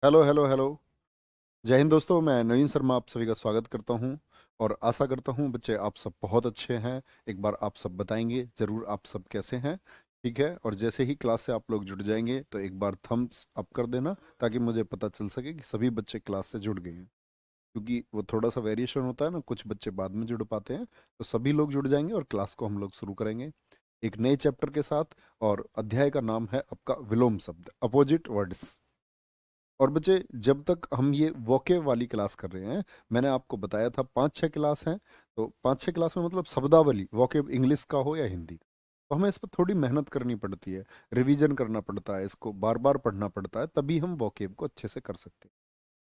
Hello hello hello. जय हिंद दोस्तों, मैं नवीन शर्मा आप सभी का स्वागत करता हूं। और आशा करता हूं बच्चे आप सब बहुत अच्छे हैं। एक बार आप सब बताएंगे ज़रूर आप सब कैसे हैं। ठीक है, और जैसे ही क्लास से आप लोग जुड़ जाएंगे तो एक बार थम्स अप कर देना ताकि मुझे पता चल सके कि सभी बच्चे क्लास से जुड़ गए हैं। क्योंकि वो थोड़ा सा वेरिएशन होता है ना, कुछ बच्चे बाद में जुड़ पाते हैं। तो सभी लोग जुड़ जाएंगे और क्लास को हम लोग शुरू करेंगे एक नए चैप्टर के साथ। और अध्याय का नाम है आपका विलोम शब्द, अपोजिट वर्ड्स। और बच्चे जब तक हम ये वोकेब वाली क्लास कर रहे हैं, मैंने आपको बताया था 5-6 क्लास हैं। तो 5-6 क्लास में मतलब शब्दावली, वोकेब इंग्लिश का हो या हिंदी का, तो हमें इस पर थोड़ी मेहनत करनी पड़ती है। रिवीजन करना पड़ता है, इसको बार बार पढ़ना पड़ता है, तभी हम वोकेब को अच्छे से कर सकते हैं।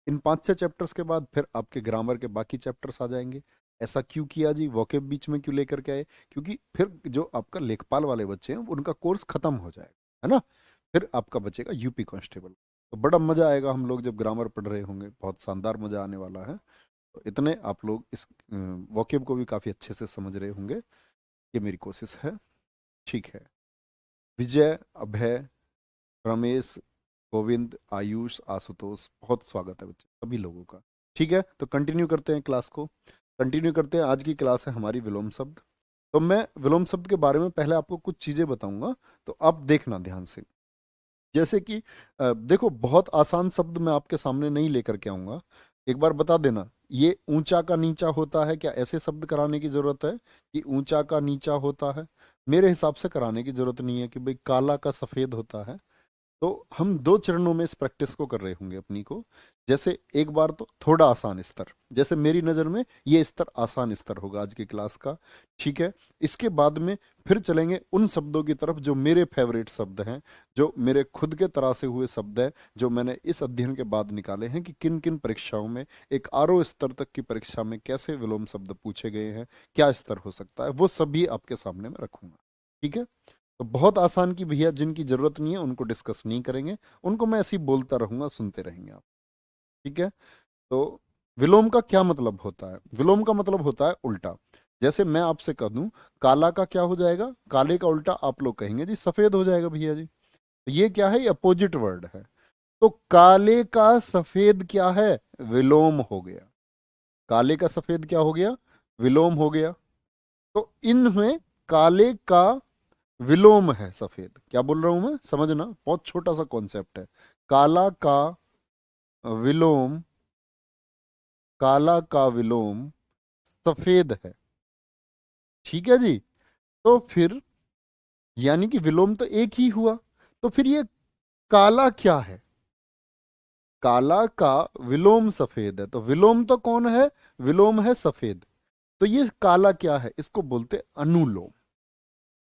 इन 5-6 चैप्टर्स के बाद फिर आपके ग्रामर के बाकी चैप्टर्स आ जाएंगे। ऐसा क्यों किया जी, वोकेब बीच में क्यों लेकर के आए? क्योंकि फिर जो आपका लेखपाल वाले बच्चे हैं उनका कोर्स खत्म हो जाएगा, है ना। फिर आपका बचेगा यूपी कांस्टेबल। तो बड़ा मजा आएगा हम लोग जब ग्रामर पढ़ रहे होंगे, बहुत शानदार मजा आने वाला है। तो इतने आप लोग इस वोकेब को भी काफी अच्छे से समझ रहे होंगे, ये मेरी कोशिश है। ठीक है। विजय, अभय, रमेश, गोविंद, आयुष, आशुतोष, बहुत स्वागत है बच्चे सभी लोगों का। ठीक है, तो कंटिन्यू करते हैं क्लास को। कंटिन्यू करते हैं, आज की क्लास है हमारी विलोम शब्द। तो मैं विलोम शब्द के बारे में पहले आपको कुछ चीजें बताऊंगा, तो आप देखना ध्यान से। जैसे कि देखो, बहुत आसान शब्द मैं आपके सामने नहीं लेकर के आऊंगा। एक बार बता देना, ये ऊंचा का नीचा होता है क्या? ऐसे शब्द कराने की जरूरत है कि ऊंचा का नीचा होता है? मेरे हिसाब से कराने की जरूरत नहीं है कि भाई काला का सफेद होता है। तो हम दो चरणों में इस प्रैक्टिस को कर रहे होंगे अपनी को। जैसे एक बार तो थोड़ा आसान स्तर, जैसे मेरी नज़र में ये स्तर आसान स्तर होगा आज की क्लास का। ठीक है। इसके बाद में फिर चलेंगे उन शब्दों की तरफ जो मेरे फेवरेट शब्द हैं, जो मेरे खुद के तरह से हुए शब्द हैं, जो मैंने इस अध्ययन के बाद निकाले हैं कि किन किन परीक्षाओं में, एक आरओ स्तर तक की परीक्षा में कैसे विलोम शब्द पूछे गए हैं, क्या स्तर हो सकता है, वो सभी आपके सामने मैं रखूंगा। ठीक है। तो बहुत आसान की भैया जिनकी जरूरत नहीं है उनको डिस्कस नहीं करेंगे, उनको मैं ऐसे ही बोलता रहूंगा, सुनते रहेंगे आप। ठीक है। तो विलोम का क्या मतलब होता है? विलोम का मतलब होता है उल्टा। जैसे मैं आपसे कह दूं काला का क्या हो जाएगा, काले का उल्टा आप लोग कहेंगे जी सफेद हो जाएगा भैया जी। तो ये क्या है? ये अपोजिट वर्ड है। तो काले का सफेद क्या है? विलोम हो गया। काले का सफेद क्या हो गया? विलोम हो गया। तो इनमें काले का विलोम है सफेद। क्या बोल रहा हूं मैं, समझना, बहुत छोटा सा कॉन्सेप्ट है। काला का विलोम, काला का विलोम सफेद है। ठीक है जी। तो फिर यानी कि विलोम तो एक ही हुआ। तो फिर ये काला क्या है? काला का विलोम सफेद है, तो विलोम तो कौन है? विलोम है सफेद। तो ये काला क्या है? इसको बोलते अनुलोम।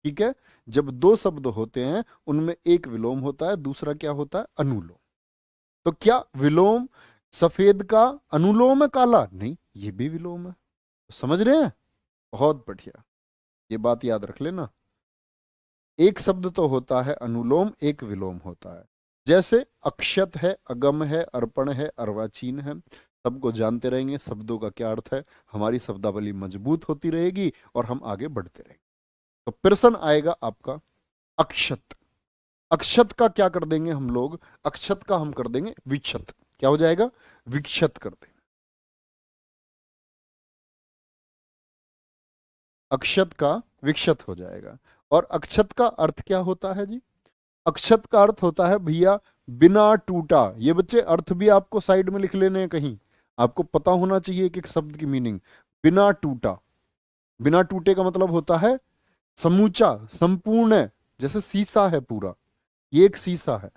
ठीक है। जब दो शब्द होते हैं उनमें एक विलोम होता है, दूसरा क्या होता है? अनुलोम। तो क्या विलोम सफेद का अनुलोम है काला? नहीं, ये भी विलोम है। तो समझ रहे हैं? बहुत बढ़िया, ये बात याद रख लेना। एक शब्द तो होता है अनुलोम, एक विलोम होता है। जैसे अक्षत है, अगम है, अर्पण है, अर्वाचीन है, सबको जानते रहेंगे शब्दों का क्या अर्थ है। हमारी शब्दावली मजबूत होती रहेगी और हम आगे बढ़ते रहेंगे। तो प्रश्न आएगा आपका अक्षत। अक्षत का क्या कर देंगे हम लोग? अक्षत का हम कर देंगे विक्षत। क्या हो जाएगा? विक्षत कर देंगे। अक्षत का विक्षत हो जाएगा। और अक्षत का अर्थ क्या होता है जी? अक्षत का अर्थ होता है भैया बिना टूटा। ये बच्चे अर्थ भी आपको साइड में लिख लेने हैं कहीं, आपको पता होना चाहिए एक एक शब्द की मीनिंग। बिना टूटा, बिना टूटे का मतलब होता है समूचा, संपूर्ण। जैसे शीशा है पूरा, ये एक शीशा है।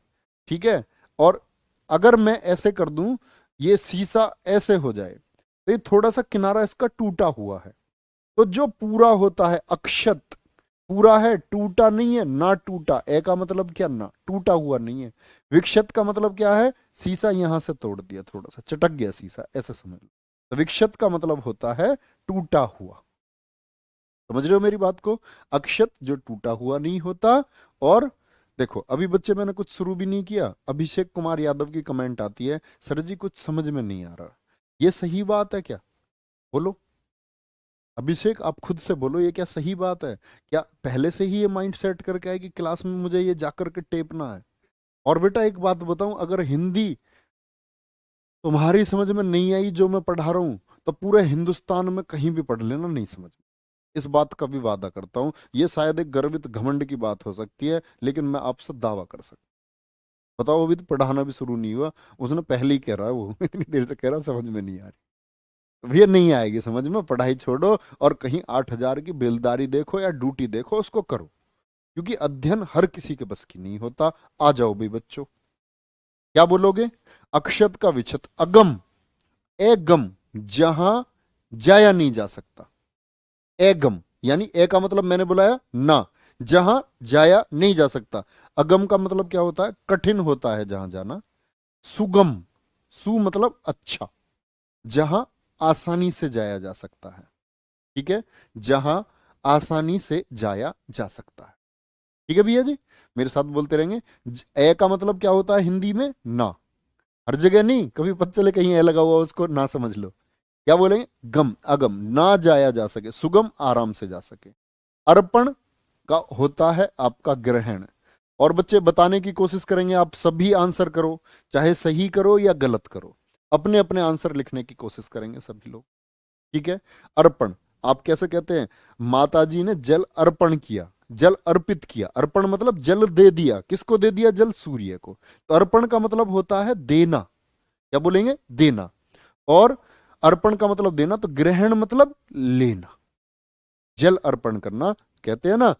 ठीक है। और अगर मैं ऐसे कर दूं, ये शीशा ऐसे हो जाए, तो ये थोड़ा सा किनारा इसका टूटा हुआ है। तो जो पूरा होता है अक्षत, पूरा है, टूटा नहीं है, ना टूटा। ए का मतलब क्या? ना टूटा हुआ नहीं है। विक्षत का मतलब क्या है? शीशा यहां से तोड़ दिया, थोड़ा सा चटक गया शीशा, ऐसे समझ लो। तो विक्षत का मतलब होता है टूटा हुआ। समझ रहे हो मेरी बात को? अक्षत जो टूटा हुआ नहीं होता। और देखो अभी बच्चे मैंने कुछ शुरू भी नहीं किया, अभिषेक कुमार यादव की कमेंट आती है, सर जी कुछ समझ में नहीं आ रहा। ये सही बात है क्या? बोलो अभिषेक, आप खुद से बोलो, ये क्या सही बात है? क्या पहले से ही ये माइंड सेट करके आए कि क्लास में मुझे ये जाकर के टेपना है? और बेटा एक बात बताऊं, अगर हिंदी तुम्हारी समझ में नहीं आई जो मैं पढ़ा रहा हूं, तो पूरे हिंदुस्तान में कहीं भी पढ़ लेना, नहीं समझ में। इस बात का भी वादा करता हूं। ये शायद एक गर्वित घमंड की बात हो सकती है, लेकिन मैं आपसे दावा कर सकता हूं। बताओ, अभी तो पढ़ाना भी शुरू नहीं हुआ, उसने पहले ही कह रहा है वो इतनी देर से कह रहा, समझ में नहीं आ रही। तो भैया नहीं आएगी समझ में, पढ़ाई छोड़ो और कहीं 8,000 की बेलदारी देखो या ड्यूटी देखो, उसको करो, क्योंकि अध्ययन हर किसी के बस की नहीं होता। आ जाओ भाई बच्चों, क्या बोलोगे? अक्षत का विक्षत अगम, एगम, जहां जाया नहीं जा सकता। एगम यानी ए का मतलब मैंने बुलाया ना, जहां जाया नहीं जा सकता। अगम का मतलब क्या होता है? कठिन होता है जहां जाना। सुगम, सु मतलब अच्छा, जहां आसानी से जाया जा सकता है। ठीक है, जहां आसानी से जाया जा सकता है। ठीक है भैया जी, मेरे साथ बोलते रहेंगे। ए का मतलब क्या होता है हिंदी में? ना। हर जगह नहीं, कभी पता चले कहीं ए लगा हुआ उसको ना समझ लो। क्या बोलेंगे? गम, अगम, ना जाया जा सके, सुगम, आराम से जा सके। अर्पण का होता है आपका ग्रहण। और बच्चे बताने की कोशिश करेंगे, आप सभी आंसर करो, चाहे सही करो या गलत करो, अपने अपने आंसर लिखने की कोशिश करेंगे सभी लोग। ठीक है, अर्पण आप कैसे कहते हैं? माता जी ने जल अर्पण किया, जल अर्पित किया। अर्पण मतलब जल दे दिया, किसको दे दिया? जल सूर्य को। तो अर्पण का मतलब होता है देना। क्या बोलेंगे? देना। और अर्पण का मतलब देना, तो ग्रहण मतलब लेना। जल अर्पण करना, कहते हैं ना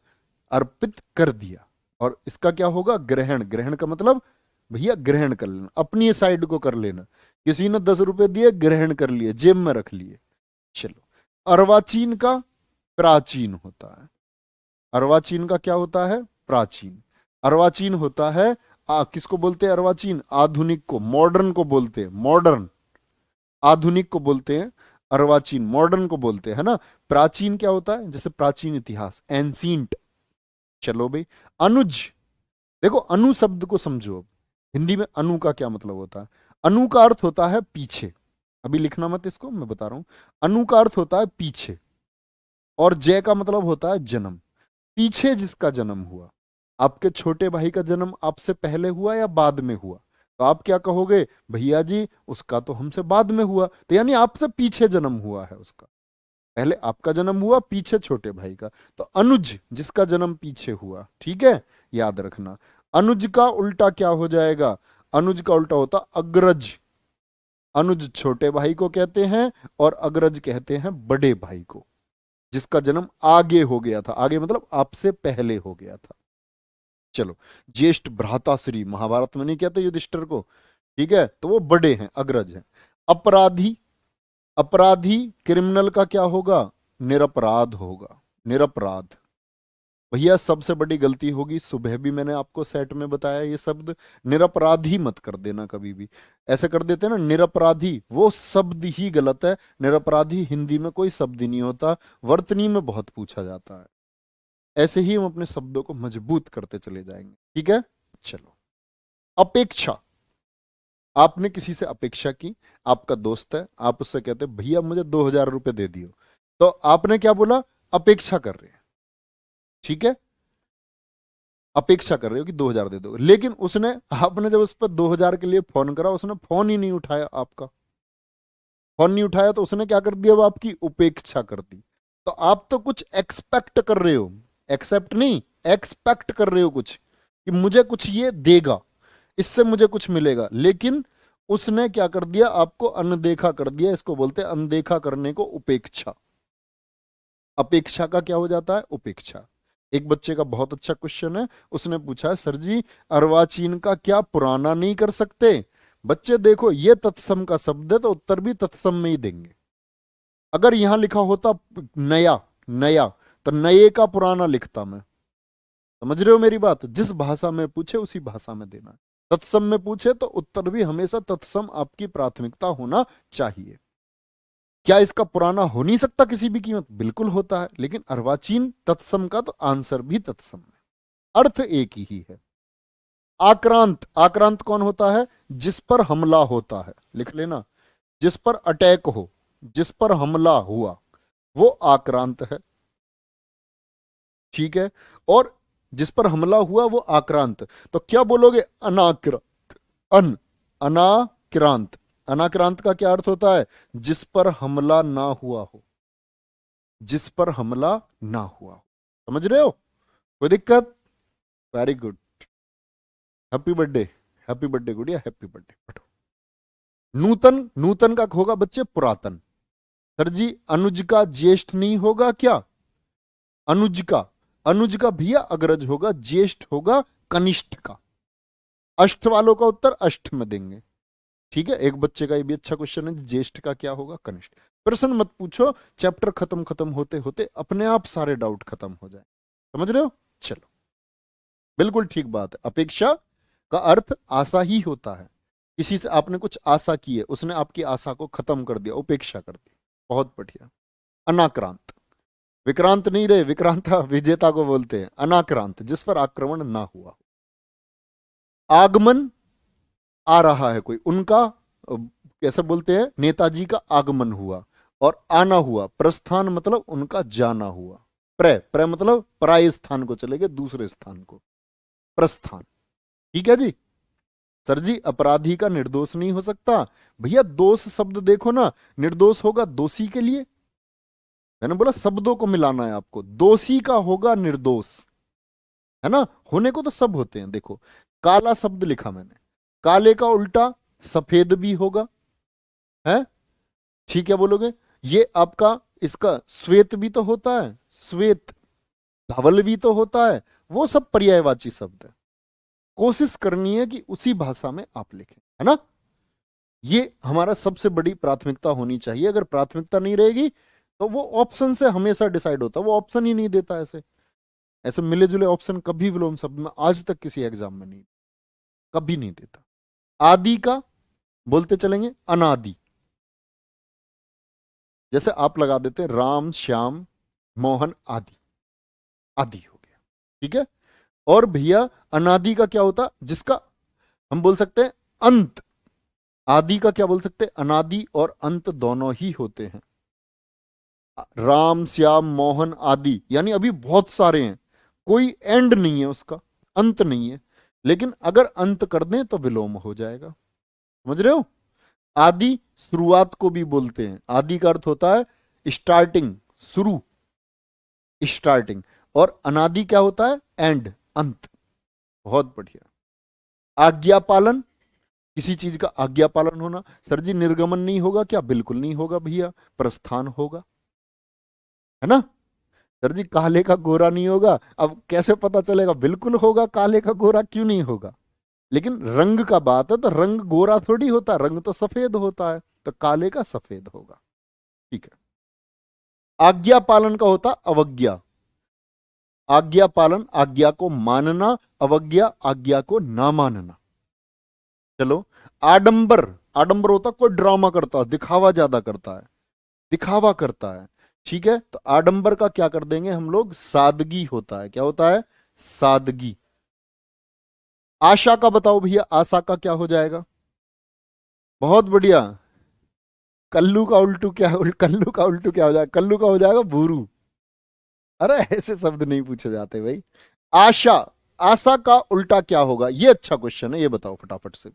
अर्पित कर दिया। और इसका क्या होगा? ग्रहण। ग्रहण का मतलब भैया ग्रहण कर लेना, अपनी साइड को कर लेना। किसी ने 10 रुपए दिए, ग्रहण कर लिए, जेब में रख लिए। चलो, अर्वाचीन का प्राचीन होता है। अर्वाचीन का क्या होता है? प्राचीन। अर्वाचीन होता है किसको बोलते हैं अर्वाचीन? आधुनिक को, मॉडर्न को बोलते हैं, मॉडर्न। आधुनिक को बोलते हैं अर्वाचीन, मॉडर्न को बोलते हैं, है ना। प्राचीन क्या होता है? जैसे प्राचीन इतिहास, एंसियंट। चलो भाई, अनुज। देखो, अनु शब्द को समझो अब। हिंदी में अनु का क्या मतलब होता है? अनु का अर्थ होता है पीछे। अभी लिखना मत इसको, मैं बता रहा हूं। अनु का अर्थ होता है पीछे, और जय का मतलब होता है जन्म। पीछे जिसका जन्म हुआ, आपके छोटे भाई का जन्म आपसे पहले हुआ या बाद में हुआ, तो आप क्या कहोगे? भैया जी उसका तो हमसे बाद में हुआ, तो यानी आपसे पीछे जन्म हुआ है उसका। पहले आपका जन्म हुआ, पीछे छोटे भाई का। तो अनुज जिसका जन्म पीछे हुआ। ठीक है, याद रखना। अनुज का उल्टा क्या हो जाएगा? अनुज का उल्टा होता अग्रज। अनुज छोटे भाई को कहते हैं, और अग्रज कहते हैं बड़े भाई को, जिसका जन्म आगे हो गया था। आगे मतलब आपसे पहले हो गया था। चलो, ज्येष्ठ भ्राताश्री, महाभारत में नहीं कहते युधिष्ठिर को? ठीक है, तो वो बड़े हैं, अग्रज हैं। अपराधी, अपराधी क्रिमिनल का क्या होगा? निरपराध होगा, निरपराध। भैया सबसे बड़ी गलती होगी, सुबह भी मैंने आपको सेट में बताया ये शब्द, निरपराधी मत कर देना कभी भी। ऐसे कर देते हैं ना निरपराधी, वो शब्द ही गलत है। निरपराधी हिंदी में कोई शब्द ही नहीं होता, वर्तनी में बहुत पूछा जाता है। ऐसे ही हम अपने शब्दों को मजबूत करते चले जाएंगे। ठीक है, चलो। अपेक्षा, आपने किसी से अपेक्षा की, आपका दोस्त है, आप उससे कहते हैं भैया मुझे 2,000 रुपए दे दियो, तो आपने क्या बोला? अपेक्षा कर रहे हैं। ठीक है, अपेक्षा कर रहे हो कि 2,000 दे दो, लेकिन उसने, आपने जब उस पर 2,000 के लिए फोन करा, उसने फोन ही नहीं उठाया आपका। फोन नहीं उठाया तो उसने क्या कर दिया? वो आपकी उपेक्षा कर दी। तो आप तो कुछ एक्सपेक्ट कर रहे हो, एक्सेप्ट नहीं, एक्सपेक्ट कर रहे हो कुछ, कि मुझे कुछ ये देगा, इससे मुझे कुछ मिलेगा, लेकिन उसने क्या कर दिया? आपको अनदेखा कर दिया। इसको बोलते हैं अनदेखा करने को उपेक्षा। अपेक्षा का क्या हो जाता है? उपेक्षा। एक बच्चे का बहुत अच्छा क्वेश्चन है, उसने पूछा है सर जी अर्वाचीन का क्या पुराना नहीं कर सकते? बच्चे देखो, ये तत्सम का शब्द है, तो उत्तर भी तत्सम में ही देंगे। अगर यहां लिखा होता नया, नया, तो नए का पुराना लिखता मैं। समझ रहे हो मेरी बात? जिस भाषा में पूछे उसी भाषा में देना। तत्सम में पूछे तो उत्तर भी हमेशा तत्सम आपकी प्राथमिकता होना चाहिए। क्या इसका पुराना हो नहीं सकता किसी भी कीमत? बिल्कुल होता है, लेकिन अर्वाचीन तत्सम का तो आंसर भी तत्सम है, अर्थ एक ही है। आक्रांत, आक्रांत कौन होता है? जिस पर हमला होता है, लिख लेना। जिस पर अटैक हो, जिस पर हमला हुआ, वो आक्रांत है। ठीक है, और जिस पर हमला हुआ वो आक्रांत। तो क्या बोलोगे? अनाक्रांत, अन, अनाक्रांत। अनाक्रांत का क्या अर्थ होता है? जिस पर हमला ना हुआ हो, जिस पर हमला ना हुआ हो। समझ रहे हो? कोई दिक्कत? Very good. Happy birthday, happy birthday गुड़िया, हैप्पी बर्थडे। पढ़ो। नूतन, नूतन का होगा बच्चे पुरातन। सर जी अनुज का ज्येष्ठ नहीं होगा क्या? अनुज का, अनुज का भैया अग्रज होगा, ज्येष्ठ होगा कनिष्ठ का। अष्ट वालों का उत्तर अष्ट में देंगे। ठीक है, एक बच्चे का ये भी अच्छा क्वेश्चन है, ज्येष्ठ का क्या होगा? कनिष्ठ। प्रश्न मत पूछो, चैप्टर खत्म खत्म होते होते अपने आप सारे डाउट खत्म हो जाए। समझ रहे हो? चलो, बिल्कुल ठीक बात है। अपेक्षा का अर्थ आशा ही होता है। किसी से आपने कुछ आशा की है, उसने आपकी आशा को खत्म कर दिया, उपेक्षा कर दी। बहुत बढ़िया। अनाक्रांत, विक्रांत नहीं रहे, विक्रांत विजेता को बोलते हैं। अनाक्रांत, जिस पर आक्रमण ना हुआ। आगमन, आ रहा है कोई, उनका कैसे बोलते हैं? नेताजी का आगमन हुआ। और आना हुआ, प्रस्थान मतलब उनका जाना हुआ। प्र मतलब पराये स्थान को चले गए, दूसरे स्थान को, प्रस्थान। ठीक है जी। सर जी अपराधी का निर्दोष नहीं हो सकता। भैया दोष शब्द देखो ना, निर्दोष होगा दोषी के लिए। मैंने बोला शब्दों को मिलाना है आपको। दोषी का होगा निर्दोष, है ना? होने को तो सब होते हैं। देखो काला शब्द लिखा मैंने, काले का उल्टा सफेद भी होगा, है? ठीक है बोलोगे? ये आपका इसका श्वेत भी तो होता है, श्वेत। धवल भी तो होता है। वो सब पर्यायवाची शब्द है। कोशिश करनी है कि उसी भाषा में आप लिखें, है ना? ये हमारा सबसे बड़ी प्राथमिकता होनी चाहिए। अगर प्राथमिकता नहीं रहेगी तो वो ऑप्शन से हमेशा डिसाइड होता है। वो ऑप्शन ही नहीं देता। ऐसे ऐसे मिले जुले ऑप्शन कभी विलोम शब्द में आज तक किसी एग्जाम में नहीं, कभी नहीं देता। आदि का बोलते चलेंगे अनादि। जैसे आप लगा देते हैं राम श्याम मोहन आदि, आदि हो गया। ठीक है। और भैया अनादि का क्या होता? जिसका हम बोल सकते हैं अंत। आदि का क्या बोल सकते हैं? अनादि और अंत दोनों ही होते हैं। राम श्याम मोहन आदि यानी अभी बहुत सारे हैं, कोई एंड नहीं है उसका, अंत नहीं है। लेकिन अगर अंत कर दें तो विलोम हो जाएगा। समझ रहे हो? आदि शुरुआत को भी बोलते हैं। आदि का अर्थ होता है स्टार्टिंग, शुरू, स्टार्टिंग। और अनादि क्या होता है? एंड, अंत। बहुत बढ़िया। आज्ञा पालन, किसी चीज का आज्ञा पालन होना। सर जी निर्गमन नहीं होगा क्या? बिल्कुल नहीं होगा भैया, प्रस्थान होगा, है ना? सर जी काले का गोरा नहीं होगा। अब कैसे पता चलेगा? बिल्कुल होगा, काले का गोरा क्यों नहीं होगा? लेकिन रंग का बात है तो रंग गोरा थोड़ी होता, रंग तो सफेद होता है, तो काले का सफेद होगा। ठीक है। आज्ञा पालन का होता अवज्ञा। आज्ञा पालन आज्ञा को मानना, अवज्ञा आज्ञा को ना मानना। चलो। आडंबर, आडंबर होता कोई ड्रामा करता है, दिखावा ज्यादा करता है, दिखावा करता है। ठीक है, तो आडंबर का क्या कर देंगे हम लोग? सादगी होता है। क्या होता है? सादगी। आशा का बताओ भैया, आशा का क्या हो जाएगा? बहुत बढ़िया। कल्लू का उल्टू क्या है? कल्लू का उल्टू क्या हो जाएगा? कल्लू का हो जाएगा भूरू। अरे ऐसे शब्द नहीं पूछे जाते भाई। आशा, आशा का उल्टा क्या होगा? ये अच्छा क्वेश्चन है, ये बताओ फटाफट से।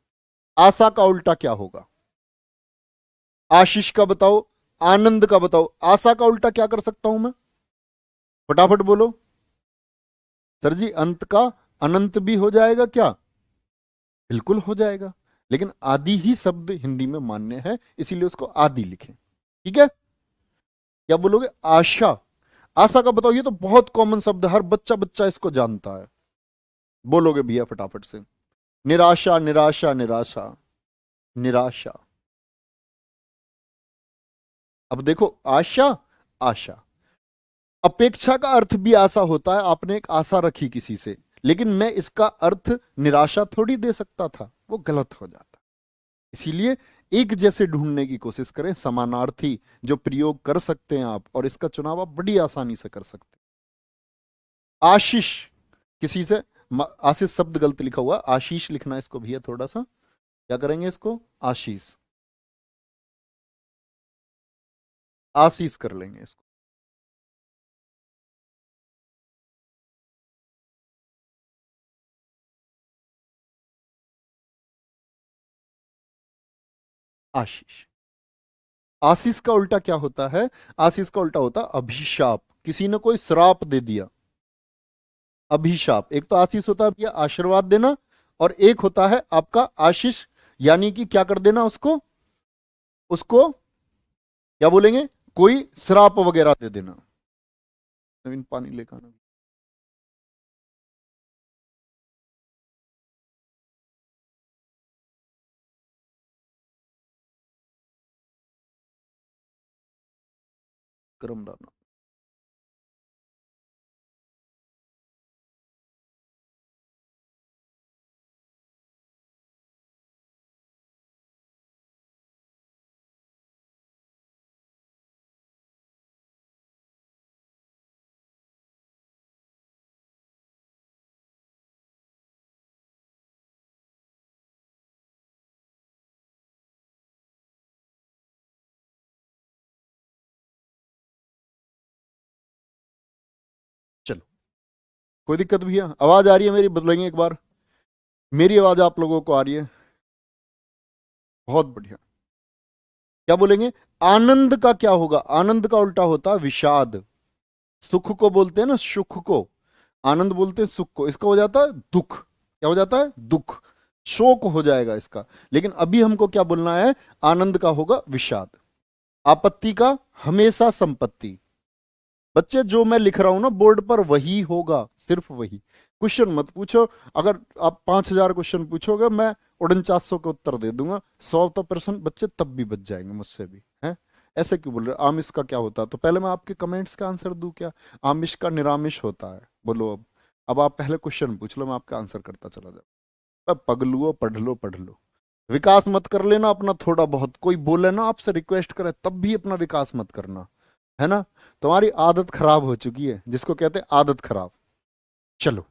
आशा का उल्टा क्या होगा? आशीष का बताओ, आनंद का बताओ। आशा का उल्टा क्या कर सकता हूं मैं? फटाफट बोलो। सर जी अंत का अनंत भी हो जाएगा क्या? बिल्कुल हो जाएगा। लेकिन आदि ही शब्द हिंदी में मान्य है, इसीलिए उसको आदि लिखें। ठीक है। क्या बोलोगे? आशा, आशा का बताओ। ये तो बहुत कॉमन शब्द है, हर बच्चा बच्चा इसको जानता है। बोलोगे भैया फटाफट से? निराशा, निराशा, निराशा, निराशा। अब देखो आशा, आशा। अपेक्षा का अर्थ भी आशा होता है। आपने एक आशा रखी किसी से, लेकिन मैं इसका अर्थ निराशा थोड़ी दे सकता था, वो गलत हो जाता। इसीलिए एक जैसे ढूंढने की कोशिश करें, समानार्थी जो प्रयोग कर सकते हैं आप, और इसका चुनाव आप बड़ी आसानी से कर सकते हैं। आशीष, किसी से आशीष शब्द गलत लिखा हुआ, आशीष लिखना इसको भैया थोड़ा सा। क्या करेंगे इसको? आशीष, आशीष कर लेंगे इसको। आशीष। आशीष का उल्टा क्या होता है? आशीष का उल्टा होता है अभिशाप। किसी ने कोई श्राप दे दिया, अभिशाप। एक तो आशीष होता है भैया आशीर्वाद देना, और एक होता है आपका आशीष, यानी कि क्या कर देना उसको, उसको क्या बोलेंगे, कोई श्राप वगैरह दे देना। नवीन पानी लेकर आना। गरम डालना। चलो, कोई दिक्कत भैया? आवाज आ रही है मेरी? बदलेंगे एक बार। मेरी आवाज आप लोगों को आ रही है? बहुत बढ़िया। क्या बोलेंगे? आनंद का क्या होगा? आनंद का उल्टा होता है विषाद। सुख को बोलते हैं ना सुख को, आनंद बोलते हैं सुख को। इसका हो जाता है दुख। क्या हो जाता है? दुख, शोक हो जाएगा इसका। लेकिन अभी हमको क्या बोलना है? आनंद का होगा विषाद। आपत्ति का हमेशा संपत्ति। बच्चे जो मैं लिख रहा हूं ना बोर्ड पर वही होगा, सिर्फ वही। क्वेश्चन मत पूछो। अगर आप 5,000 क्वेश्चन पूछोगे मैं 4900 के उत्तर दे दूंगा। 100% बच्चे तब भी बच जाएंगे मुझसे भी, हैं? ऐसे क्यों बोल रहे? आमिष का क्या होता है? तो पहले मैं आपके कमेंट्स का आंसर दूं क्या? आमिष का निरामिष होता है। बोलो अब आप पहले क्वेश्चन पूछ लो, मैं आपका आंसर करता चला जाऊँ। अब पगलुओ, पढ़ लो पढ़ लो। विकास मत कर लेना अपना थोड़ा बहुत। कोई बोले ना आपसे, रिक्वेस्ट करे, तब भी अपना विकास मत करना, है ना? तुम्हारी आदत खराब हो चुकी है, जिसको कहते हैं आदत खराब। चलो,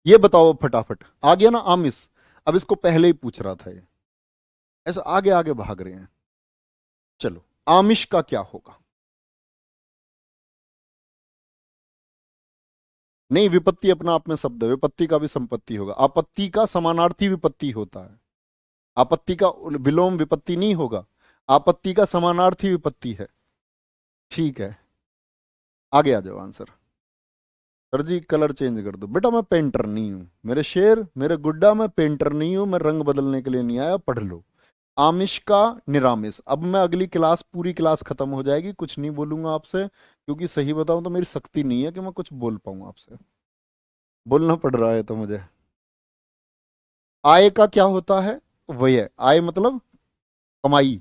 ये बताओ फटाफट। आ गया ना आमिष? अब इसको पहले ही पूछ रहा था ये, ऐसा आगे आगे भाग रहे हैं। चलो, आमिष का क्या होगा? नहीं, विपत्ति अपना आप में शब्द है, विपत्ति का भी संपत्ति होगा। आपत्ति का समानार्थी विपत्ति होता है। आपत्ति का विलोम विपत्ति नहीं होगा, आपत्ति का समानार्थी विपत्ति है। ठीक है, आगे आ जाओ आंसर। सर जी कलर चेंज कर दो। बेटा मैं पेंटर नहीं हूं, मेरे शेर, मेरे गुड्डा, मैं पेंटर नहीं हूं। मैं रंग बदलने के लिए नहीं आया, पढ़ लो। आमिष का निरामिष। अब मैं अगली क्लास, पूरी क्लास खत्म हो जाएगी, कुछ नहीं बोलूंगा आपसे, क्योंकि सही बताऊं तो मेरी शक्ति नहीं है कि मैं कुछ बोल पाऊं आपसे। बोलना पड़ रहा है तो मुझे। आय का क्या होता है? व्यय। आय मतलब कमाई,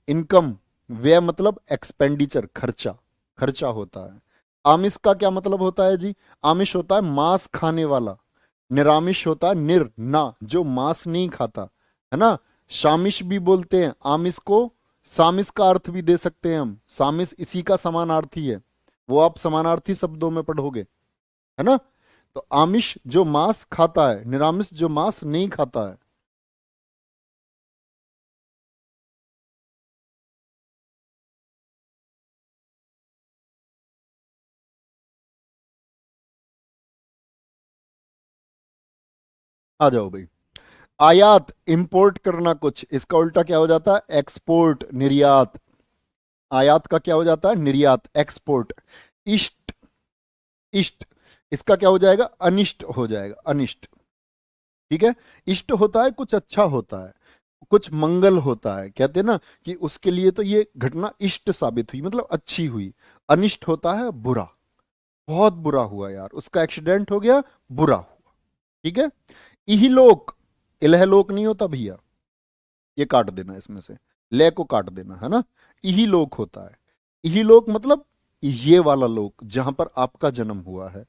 इनकम। व्यय मतलब एक्सपेंडिचर, खर्चा, खर्चा होता है। आमिष का क्या मतलब होता है जी? आमिष होता है मांस खाने वाला। निरामिष होता है निर ना, जो मांस नहीं खाता, है ना? शामिश भी बोलते हैं आमिष को। सामिस का अर्थ भी दे सकते हैं हम। सामिस इसी का समानार्थी है, वो आप समानार्थी शब्दों में पढ़ोगे, है ना? तो आमिष जो मांस खाता है, निरामिष जो मांस नहीं खाता है। आ जाओ भाई। आयात, इंपोर्ट करना कुछ, इसका उल्टा क्या हो जाता है? एक्सपोर्ट, निर्यात। आयात का क्या हो जाता है? निर्यात, एक्सपोर्ट। इष्ट, इष्ट, इसका क्या हो जाएगा? अनिष्ट हो जाएगा, अनिष्ट। ठीक है? इष्ट होता है कुछ अच्छा होता है, कुछ मंगल होता है, कहते हैं ना कि उसके लिए तो ये घटना इष्ट साबित हुई, मतलब अच्छी हुई। अनिष्ट होता है बुरा, बहुत बुरा हुआ यार, उसका एक्सीडेंट हो गया, बुरा हुआ। ठीक है? इहलोक, इलहलोक नहीं होता भैया, ये काट देना इसमें से, ले को काट देना, है ना? इहलोक होता है। इहलोक मतलब ये वाला लोक जहां पर आपका जन्म हुआ है।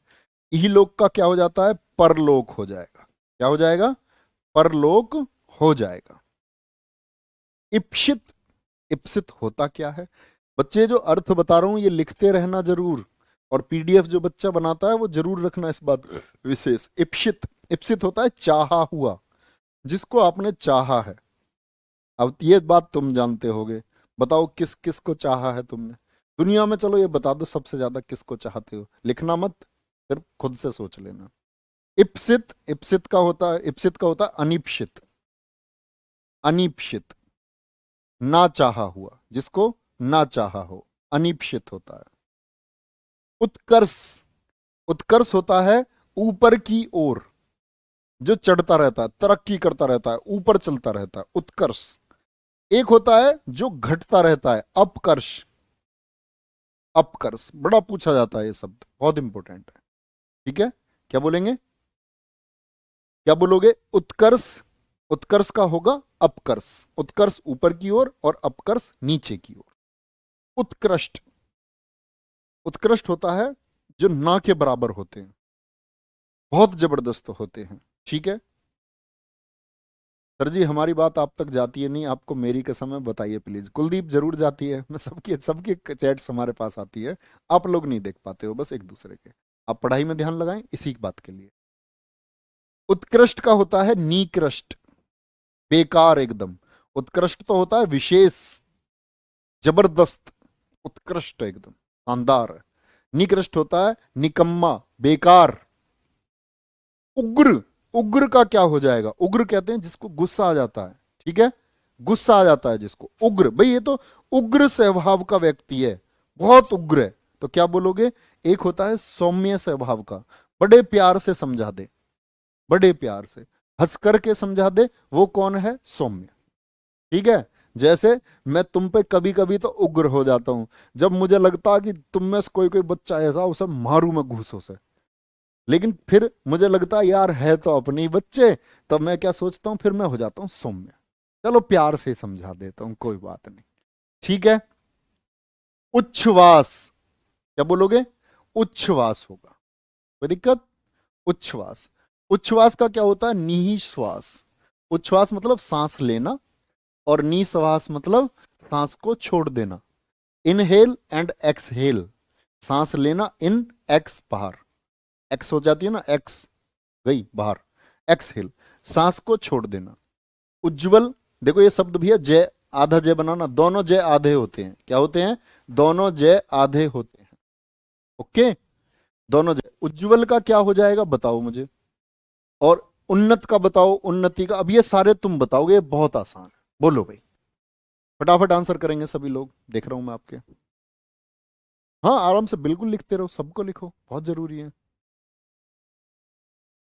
इहलोक का क्या हो जाता है? परलोक हो जाएगा। क्या हो जाएगा? परलोक हो जाएगा। इप्सित, इप्सित होता क्या है? बच्चे जो अर्थ बता रहा हूं ये लिखते रहना जरूर, और पीडीएफ जो बच्चा बनाता है वो जरूर रखना इस बात विशेष। इप्सित, इप्सित होता है चाहा हुआ, जिसको आपने चाहा है। अब ये बात तुम जानते होगे, बताओ किस किस को चाहा है तुमने दुनिया में? चलो ये बता दो सबसे ज्यादा किसको चाहते हो, लिखना मत, सिर्फ खुद से सोच लेना। इप्सित, इप्सित का होता है, इप्सित का होता है अनिप्सित, अनिप्सित। ना चाहा हुआ, जिसको ना चाहा हो, अनिप्सित होता है। उत्कर्ष, उत्कर्ष होता है ऊपर की ओर, जो चढ़ता रहता है, तरक्की करता रहता है, ऊपर चलता रहता है, उत्कर्ष। एक होता है जो घटता रहता है, अपकर्ष। अपकर्ष बड़ा पूछा जाता है, ये शब्द बहुत इंपॉर्टेंट है। ठीक है, क्या बोलेंगे, क्या बोलोगे, उत्कर्ष, उत्कर्ष का होगा अपकर्ष। उत्कर्ष ऊपर की ओर और अपकर्ष नीचे की ओर। उत्कृष्ट, उत्कृष्ट होता है जो ना के बराबर होते हैं, बहुत जबरदस्त होते हैं। ठीक है सर जी, हमारी बात आप तक जाती है नहीं, आपको मेरी कसम है, बताइए प्लीज। कुलदीप जरूर जाती है, मैं सबकी सबकी चैट्स हमारे पास आती है, आप लोग नहीं देख पाते हो बस एक दूसरे के। आप पढ़ाई में ध्यान लगाएं इसी बात के लिए। उत्कृष्ट का होता है निकृष्ट, बेकार एकदम। उत्कृष्ट तो होता है विशेष, जबरदस्त, उत्कृष्ट एकदम शानदार। निकृष्ट होता है निकम्मा, बेकार। उग्र, उग्र का क्या हो जाएगा, उग्र कहते हैं जिसको गुस्सा आ जाता है। ठीक है, गुस्सा आ जाता है जिसको, उग्र। भाई ये तो उग्र स्वभाव का व्यक्ति है, बहुत उग्र है, तो क्या बोलोगे। एक होता है सौम्य स्वभाव का, बड़े प्यार से समझा दे, बड़े प्यार से हंस करके समझा दे, वो कौन है, सौम्य। ठीक है, जैसे मैं तुम पे कभी कभी तो उग्र हो जाता हूं, जब मुझे लगता है कि तुम में से कोई कोई बच्चा ऐसा उसे मारू मैं घूसों से, लेकिन फिर मुझे लगता है यार है तो अपने ही बच्चे, तब मैं क्या सोचता हूँ, फिर मैं हो जाता हूँ सौम्य, चलो प्यार से समझा देता हूँ, कोई बात नहीं। ठीक है, उच्छ्वास, क्या बोलोगे, उच्छ्वास होगा, कोई दिक्कत। उच्छ्वास, उच्छ्वास का क्या होता है, निःश्वास। उच्छ्वास मतलब सांस लेना, और निःश्वास मतलब सांस को छोड़ देना। इनहेल एंड एक्सहेल, सांस लेना, इन, एक्स बाहर, एक्स हो जाती है ना, एक्स गई बाहर, एक्सहेल, सांस को छोड़ देना। उज्जवल, देखो ये शब्द भी है, जय आधा जय बनाना, दोनों जय आधे होते हैं, क्या होते हैं, दोनों जय आधे होते हैं। ओके, दोनों जय। उज्जवल का क्या हो जाएगा बताओ मुझे, और उन्नत का बताओ, उन्नति का। अब ये सारे तुम बताओगे, बहुत आसान है, बोलो भाई, फटाफट आंसर करेंगे सभी लोग, देख रहा हूं मैं आपके। हाँ आराम से बिल्कुल लिखते रहो, सबको लिखो, बहुत जरूरी है।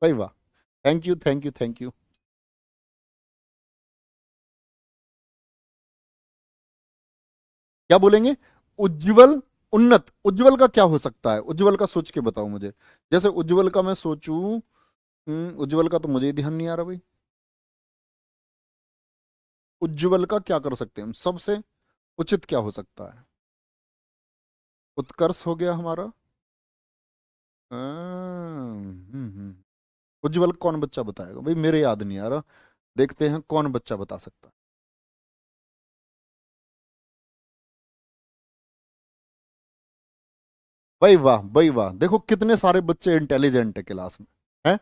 भाई वाह, thank you thank you thank you. क्या बोलेंगे, उज्जवल, उन्नत। उज्जवल का क्या हो सकता है, उज्जवल का सोच के बताओ मुझे। जैसे उज्जवल का मैं सोचूं, उज्जवल का तो मुझे ही ध्यान नहीं आ रहा भाई। उज्जवल का क्या कर सकते हैं हम, सबसे उचित क्या हो सकता है। उत्कर्ष हो गया हमारा। उज्जवल कौन बच्चा बताएगा भाई, मेरे याद नहीं आ रहा, देखते हैं कौन बच्चा बता सकता है। भाई वाह भाई वाह, देखो कितने सारे बच्चे इंटेलिजेंट है क्लास में, हैं,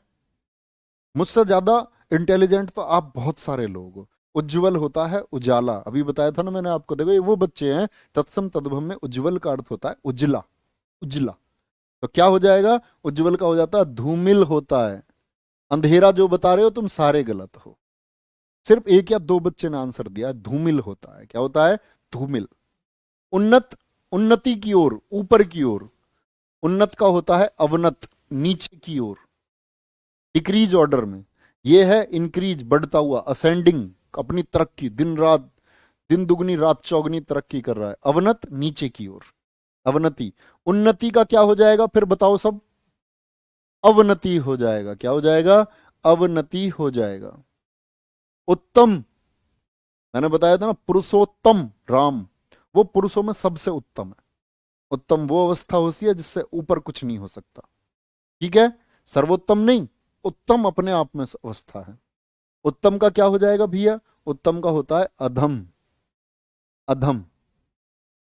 मुझसे ज्यादा इंटेलिजेंट तो आप बहुत सारे लोग हो। उज्जवल होता है उजाला, अभी बताया था ना मैंने आपको, देखो ये वो बच्चे हैं, तत्सम तद्भव में उज्जवल का अर्थ होता है उजला, उजला। तो क्या हो जाएगा, उज्जवल का हो जाता है धूमिल होता है। अंधेरा जो बता रहे हो तुम सारे गलत हो, सिर्फ एक या दो बच्चे ने आंसर दिया, धूमिल होता है, क्या होता है, धूमिल। उन्नत, उन्नति की ओर, ऊपर की ओर। उन्नत का होता है अवनत, नीचे की ओर, डिक्रीज ऑर्डर में। ये है इंक्रीज, बढ़ता हुआ, असेंडिंग, अपनी तरक्की, दिन रात, दिन दुगनी रात चौगनी तरक्की कर रहा है। अवनत नीचे की ओर, अवनति। उन्नति का क्या हो जाएगा फिर बताओ सब, अवनति हो जाएगा, क्या हो जाएगा, अवनति हो जाएगा। उत्तम, मैंने बताया था ना, पुरुषोत्तम राम, वो पुरुषों में सबसे उत्तम है। उत्तम वो अवस्था होती है जिससे ऊपर कुछ नहीं हो सकता। ठीक है, सर्वोत्तम नहीं, उत्तम अपने आप में अवस्था है। उत्तम का क्या हो जाएगा भैया, उत्तम का होता है अधम, अधम।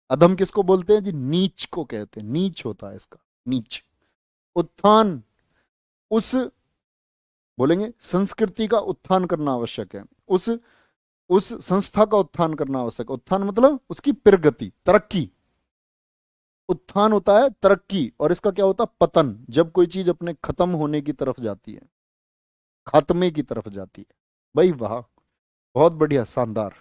अधम किसको बोलते हैं जी, नीच को कहते हैं, नीच होता है इसका, नीच। उत्थान, उस, बोलेंगे संस्कृति का उत्थान करना आवश्यक है, उस संस्था का उत्थान करना आवश्यक है। उत्थान मतलब उसकी प्रगति, तरक्की। उत्थान होता है तरक्की, और इसका क्या होता है, पतन, जब कोई चीज अपने खत्म होने की तरफ जाती है, खात्मे की तरफ जाती है। भाई वाह, बहुत बढ़िया, शानदार।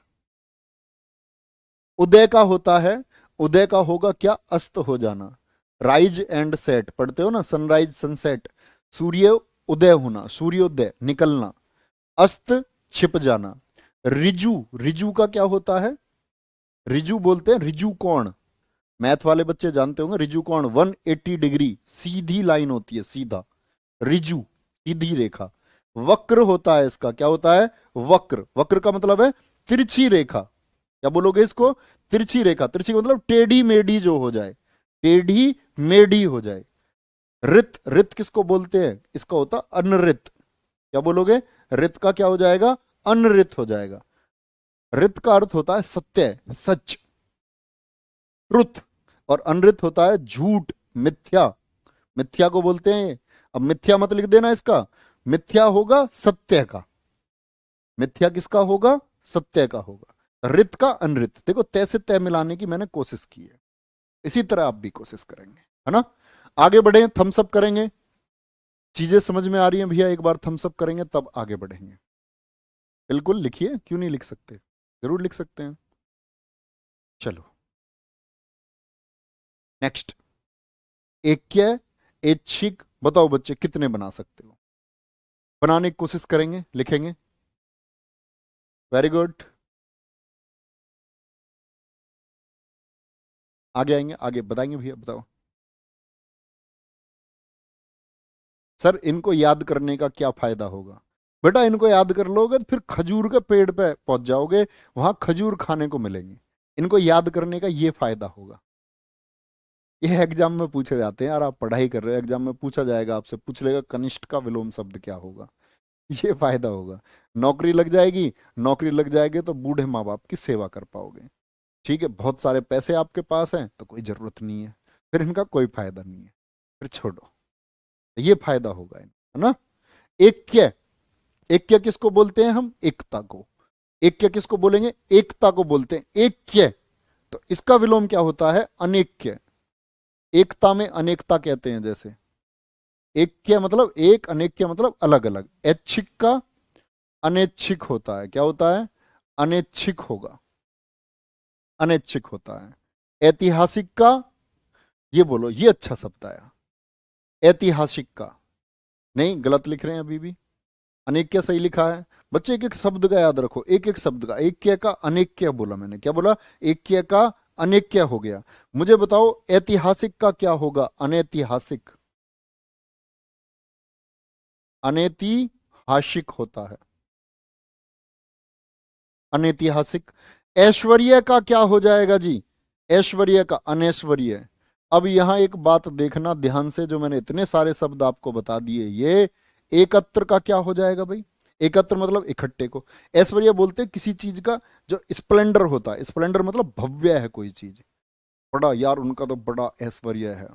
उदय का होता है, उदय का होगा क्या, अस्त हो जाना। राइज एंड सेट पढ़ते हो ना, सनराइज सनसेट, सूर्य उदय होना, सूर्योदय निकलना, अस्त छिप जाना। रिजु, रिजु का क्या होता है, रिजु बोलते हैं रिजु कोण, मैथ वाले बच्चे जानते होंगे रिजु कोण 180 डिग्री सीधी लाइन होती है, सीधा रिजु सीधी रेखा। वक्र होता है इसका, क्या होता है, वक्र, वक्र का मतलब है तिरछी रेखा, क्या बोलोगे इसको, तिरछी रेखा, तिरछी का मतलब टेढ़ी मेढ़ी जो हो जाए, टेढ़ी मेढ़ी हो जाए। रित, रित किसको बोलते हैं, इसका होता अनरित, क्या बोलोगे, रित का क्या हो जाएगा, अनरित हो जाएगा। रित का अर्थ होता है सत्य, सच, ट्रुथ, और अनृत होता है झूठ, मिथ्या, मिथ्या को बोलते हैं। अब मिथ्या मत लिख देना इसका, मिथ्या होगा सत्य का, मिथ्या किसका होगा, सत्य का होगा। रित का अनृत, देखो तय से तय मिलाने की मैंने कोशिश की है, इसी तरह आप भी कोशिश करेंगे, है ना। आगे बढ़े, थम्स अप करेंगे, चीजें समझ में आ रही हैं भैया, एक बार थम्स अप करेंगे तब आगे बढ़ेंगे। बिल्कुल लिखिए, क्यों नहीं लिख सकते, जरूर लिख सकते हैं। चलो नेक्स्ट, ऐक्य, ऐच्छिक, बताओ बच्चे कितने बना सकते हो, बनाने की कोशिश करेंगे, लिखेंगे। वेरी गुड, आगे आएंगे, आगे बताएंगे भैया, बताओ। सर इनको याद करने का क्या फायदा होगा, बेटा इनको याद कर लोगे तो फिर खजूर के पेड़ पे पहुंच जाओगे, वहां खजूर खाने को मिलेंगे, इनको याद करने का ये फायदा होगा। ये एग्जाम में पूछे जाते हैं यार, आप पढ़ाई कर रहे हो, एग्जाम में पूछा जाएगा, आपसे पूछ लेगा कनिष्ठ का विलोम शब्द क्या होगा, ये फायदा होगा। नौकरी लग जाएगी, नौकरी लग जाएगी तो बूढ़े माँ बाप की सेवा कर पाओगे, ठीक है, बहुत सारे पैसे आपके पास हैं तो कोई जरूरत नहीं है, फिर इनका कोई फायदा नहीं है, फिर छोड़ो, ये फायदा होगा है ना। ऐक्य, ऐक्य किसको बोलते हैं हम, एकता को, ऐक्य किसको बोलेंगे, एकता को बोलते हैं ऐक्य। तो इसका विलोम क्या होता है, अनेक्य, एकता में अनेकता कहते हैं, जैसे ऐक्य मतलब एक, अनेक्य मतलब अलग अलग। ऐच्छिक का अनैच्छिक होता है, क्या होता है, अनैच्छिक होगा, अनैच्छिक होता है। ऐतिहासिक का, ये बोलो, ये अच्छा शब्द आया, ऐतिहासिक का, नहीं गलत लिख रहे हैं अभी भी, अनेक्य सही लिखा है। बच्चे एक एक शब्द का याद रखो, एक एक शब्द का, ऐक्य का अनेक्य बोला मैंने, क्या बोला, ऐक्य का अनेक्य हो गया। मुझे बताओ ऐतिहासिक का क्या होगा, अनैतिहासिक, अनैतिहासिक होता है, अनैतिहासिक। ऐश्वर्य का क्या हो जाएगा जी, ऐश्वर्य का अनैश्वर्य। अब यहां एक बात देखना ध्यान से, जो मैंने इतने सारे शब्द आपको बता दिए, ये एकत्र का क्या हो जाएगा भाई, एकत्र मतलब इकट्ठे को। ऐश्वर्य बोलते हैं किसी चीज का जो स्प्लेंडर होता है, स्प्लेंडर मतलब भव्य है कोई चीज, बड़ा यार उनका तो बड़ा ऐश्वर्य है,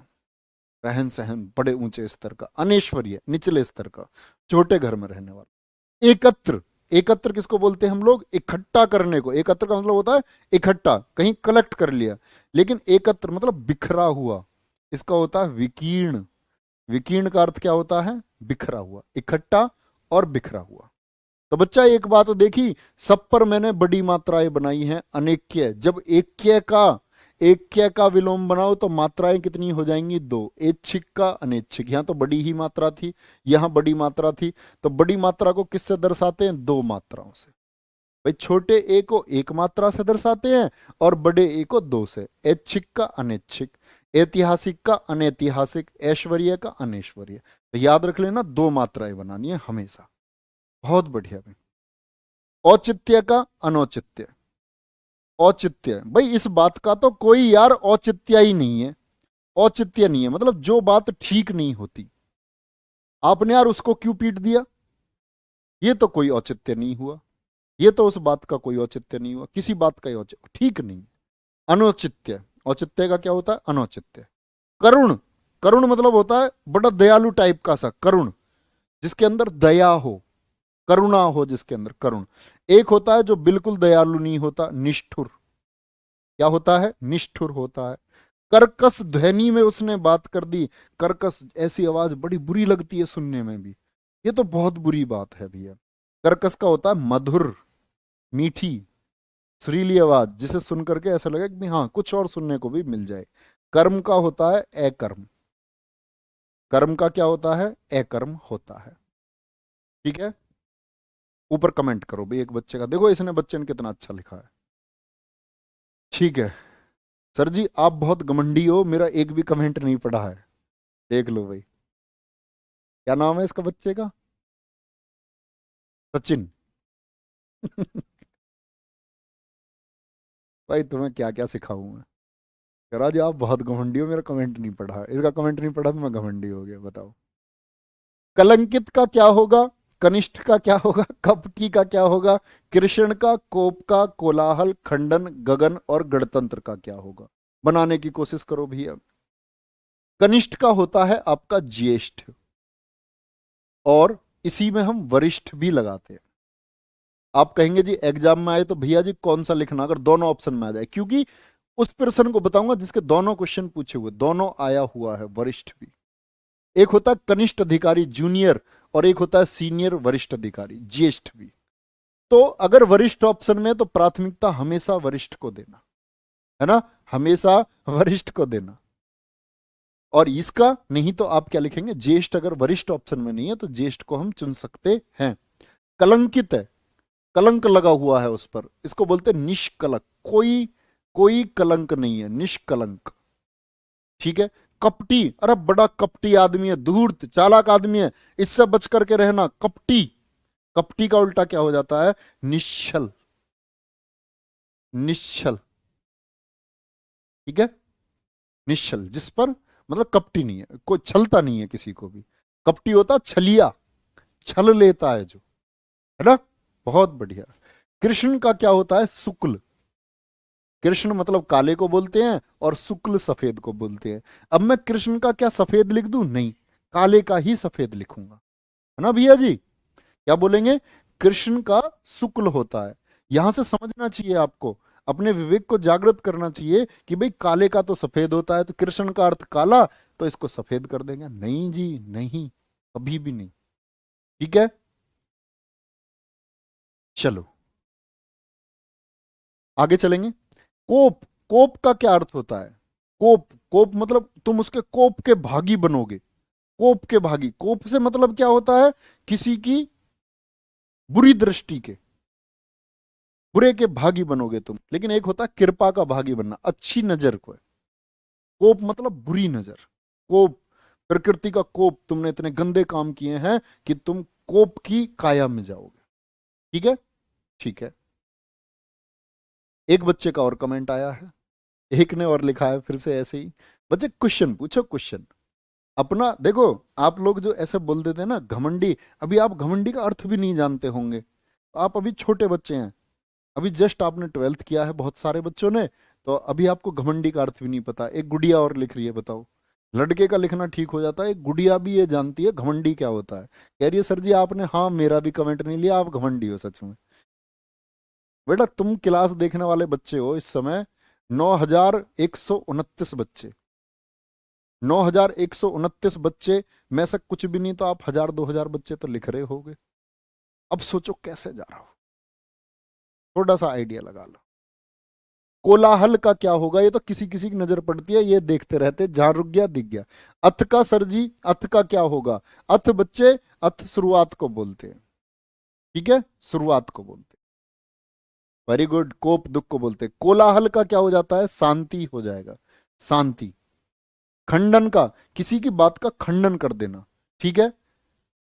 रहन सहन बड़े ऊंचे स्तर का। अनैश्वर्य निचले स्तर का, छोटे घर में रहने वाला। एकत्र, एकत्र किसको बोलते हैं हम लोग, इकट्ठा करने को, एकत्र का मतलब होता है इकट्ठा, कहीं कलेक्ट कर लिया। लेकिन एकत्र मतलब बिखरा हुआ, इसका होता है विकीर्ण, विकीर्ण का अर्थ क्या होता है, बिखरा हुआ, इकट्ठा और बिखरा हुआ। तो बच्चा एक बात देखी, सब पर मैंने बड़ी मात्राएं बनाई हैं, अनेक्य, जब ऐक्य का, ऐक्य का विलोम बनाओ तो मात्राएं कितनी हो जाएंगी, दो, ऐच्छिक का अनैच्छिक, यहां तो बड़ी ही मात्रा थी, यहां बड़ी मात्रा थी, तो बड़ी मात्रा को किससे दर्शाते हैं, दो मात्राओं से। भाई छोटे ए को एक मात्रा से दर्शाते हैं और बड़े ए को दो से, ऐच्छिक का अनैच्छिक, ऐतिहासिक का अनैतिहासिक, ऐश्वर्य का अनैश्वर्य। तो याद रख लेना, दो मात्राएं बनानी है हमेशा, बहुत बढ़िया भाई। औचित्य का अनौचित्य, औचित्य भाई इस बात का तो कोई यार औचित्य ही नहीं है, औचित्य नहीं है मतलब जो बात ठीक नहीं होती, आपने यार उसको क्यों पीट दिया, ये तो कोई औचित्य नहीं हुआ, ये तो उस बात का कोई औचित्य नहीं हुआ, किसी बात का औचित्य ठीक नहीं। अनौचित्य, औचित्य का क्या होता है, अनौचित्य। करुण, करुण मतलब होता है बड़ा दयालु टाइप का सा, करुण जिसके अंदर दया हो, करुणा हो जिसके अंदर, करुण। एक होता है जो बिल्कुल दयालु नहीं होता, निष्ठुर, क्या होता है, निष्ठुर होता है। कर्कश ध्वनि में उसने बात कर दी, कर्कश ऐसी आवाज बड़ी बुरी लगती है सुनने में भी, ये तो बहुत बुरी बात है भैया। कर्कश का होता है मधुर, मीठी, सुरीली आवाज जिसे सुन करके ऐसा लगे कि हाँ कुछ और सुनने को भी मिल जाए। कर्म का होता है अकर्म। कर्म का क्या होता है? अकर्म होता है। ठीक है, ऊपर कमेंट करो भाई एक बच्चे का, देखो इसने बच्चे ने कितना अच्छा लिखा है। ठीक है सर जी, आप बहुत घमंडी हो, मेरा एक भी कमेंट नहीं पढ़ा है। देख लो भाई, क्या नाम है इसका बच्चे का? सचिन। भाई तुम्हें क्या क्या सिखाऊं मैं। कह रहा जी आप बहुत घमंडी हो, मेरा कमेंट नहीं पढ़ा है। इसका कमेंट नहीं पढ़ा तो मैं घमंडी हो गया, बताओ। कलंकित का क्या होगा? कनिष्ठ का क्या होगा? कपटी का क्या होगा? कृष्ण का, कोप का, कोलाहल, खंडन, गगन और गणतंत्र का क्या होगा? बनाने की कोशिश करो भैया। कनिष्ठ का होता है आपका ज्येष्ठ, और इसी में हम वरिष्ठ भी लगाते हैं। आप कहेंगे जी एग्जाम में आए तो भैया जी कौन सा लिखना, अगर दोनों ऑप्शन में आ जाए, क्योंकि उस पर्सन को बताऊंगा जिसके दोनों क्वेश्चन पूछे हुए, दोनों आया हुआ है, वरिष्ठ भी। एक होता है कनिष्ठ अधिकारी जूनियर, और एक होता है सीनियर वरिष्ठ अधिकारी ज्येष्ठ भी। तो अगर वरिष्ठ ऑप्शन में, तो प्राथमिकता हमेशा वरिष्ठ को देना, है ना, हमेशा वरिष्ठ को देना। और इसका नहीं तो आप क्या लिखेंगे, ज्येष्ठ। अगर वरिष्ठ ऑप्शन में नहीं है तो ज्येष्ठ को हम चुन सकते हैं। कलंकित है, कलंक लगा हुआ है उस पर, इसको बोलते हैं निष्कलंक। कोई कोई कलंक नहीं है, निष्कलंक। ठीक है। कपटी, अरे बड़ा कपटी आदमी है, धूर्त चालाक आदमी है, इससे बच करके रहना। कपटी, कपटी का उल्टा क्या हो जाता है? निश्चल। निश्चल। ठीक है, निश्चल जिस पर मतलब कपटी नहीं है, कोई छलता नहीं है किसी को भी। कपटी होता छलिया, छल लेता है जो, है ना। बहुत बढ़िया। कृष्ण का क्या होता है? शुक्ल। कृष्ण मतलब काले को बोलते हैं, और शुक्ल सफेद को बोलते हैं। अब मैं कृष्ण का क्या सफेद लिख दूं? नहीं, काले का ही सफेद लिखूंगा, है ना भैया जी। क्या बोलेंगे? कृष्ण का शुक्ल होता है। यहां से समझना चाहिए आपको, अपने विवेक को जागृत करना चाहिए कि भाई काले का तो सफेद होता है, तो कृष्ण का अर्थ काला, तो इसको सफेद कर देंगे। नहीं जी नहीं, कभी भी नहीं। ठीक है, चलो आगे चलेंगे। कोप, कोप का क्या अर्थ होता है? कोप, कोप मतलब तुम उसके कोप के भागी बनोगे। कोप के भागी, कोप से मतलब क्या होता है? किसी की बुरी दृष्टि के, बुरे के भागी बनोगे तुम। लेकिन एक होता है कृपा का भागी बनना, अच्छी नजर को है। कोप मतलब बुरी नजर। कोप, प्रकृति का कोप, तुमने इतने गंदे काम किए हैं कि तुम कोप की काया में जाओगे। ठीक है, ठीक है। एक बच्चे का और कमेंट आया है, एक ने और लिखा है फिर से ऐसे ही। बच्चे क्वेश्चन पूछो, क्वेश्चन अपना देखो। आप लोग जो ऐसे बोल देते हैं ना घमंडी, अभी आप घमंडी का अर्थ भी नहीं जानते होंगे, तो आप अभी छोटे बच्चे हैं। अभी जस्ट आपने 12th किया है, बहुत सारे बच्चों ने, तो अभी आपको घमंडी का अर्थ भी नहीं पता। एक गुड़िया और लिख रही है, बताओ। लड़के का लिखना ठीक हो जाता है, एक गुड़िया भी ये जानती है घमंडी क्या होता है। कह रही है सर जी आपने, हाँ मेरा भी कमेंट नहीं लिया, आप घमंडी हो सच में। बेटा तुम क्लास देखने वाले बच्चे हो इस समय 9,129 बच्चे, 9,129 बच्चे में से कुछ भी नहीं तो आप 1,000-2,000 बच्चे तो लिख रहे होगे। अब सोचो कैसे जा रहा हो, थोड़ा सा आइडिया लगा लो। कोलाहल का क्या होगा? ये तो किसी किसी की नजर पड़ती है, ये देखते रहते, जहां रुक गया दिख गया। अथ का सर जी, अथ का क्या होगा? अथ बच्चे, अथ शुरुआत को बोलते हैं। ठीक है, शुरुआत को बोलते हैं। Very good. कोप दुख को बोलते हैं। कोलाहल का क्या हो जाता है? शांति हो जाएगा, शांति। खंडन का, किसी की बात का खंडन कर देना। ठीक है,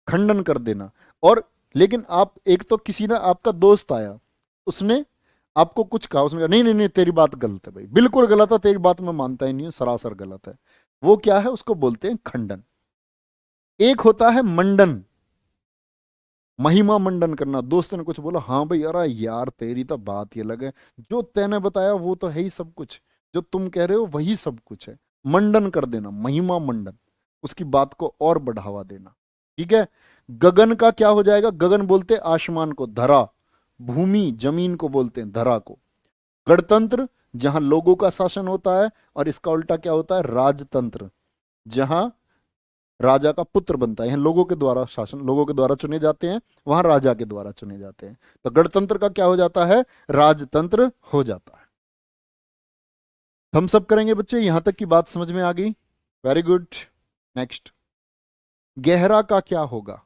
खंडन कर देना। और लेकिन आप, एक तो किसी ने आपका दोस्त आया, उसने आपको कुछ कहा, उसने कहा नहीं नहीं नहीं तेरी बात गलत है भाई, बिल्कुल गलत है, तेरी बात मैं मानता ही नहीं हूं, सरासर गलत है। वो क्या है? उसको बोलते हैं खंडन। एक होता है मंडन, महिमा मंडन करना। दोस्त ने कुछ बोला, हाँ भाई अरे यार तेरी तो बात ही अलग है, जो तैने बताया वो तो है ही सब कुछ, जो तुम कह रहे हो वही सब कुछ है। मंडन कर देना, महिमा मंडन, उसकी बात को और बढ़ावा देना। ठीक है। गगन का क्या हो जाएगा? गगन बोलते हैं आसमान को, धरा, भूमि जमीन को बोलते हैं धरा को। गणतंत्र, जहां लोगों का शासन होता है, और इसका उल्टा क्या होता है? राजतंत्र, जहां राजा का पुत्र बनता है। यहाँ लोगों के द्वारा शासन, लोगों के द्वारा चुने जाते हैं, वहां राजा के द्वारा चुने जाते हैं। तो गणतंत्र का क्या हो जाता है, राजतंत्र हो जाता है। हम सब करेंगे बच्चे, यहां तक की बात समझ में आ गई? Very good. नेक्स्ट, गहरा का क्या होगा?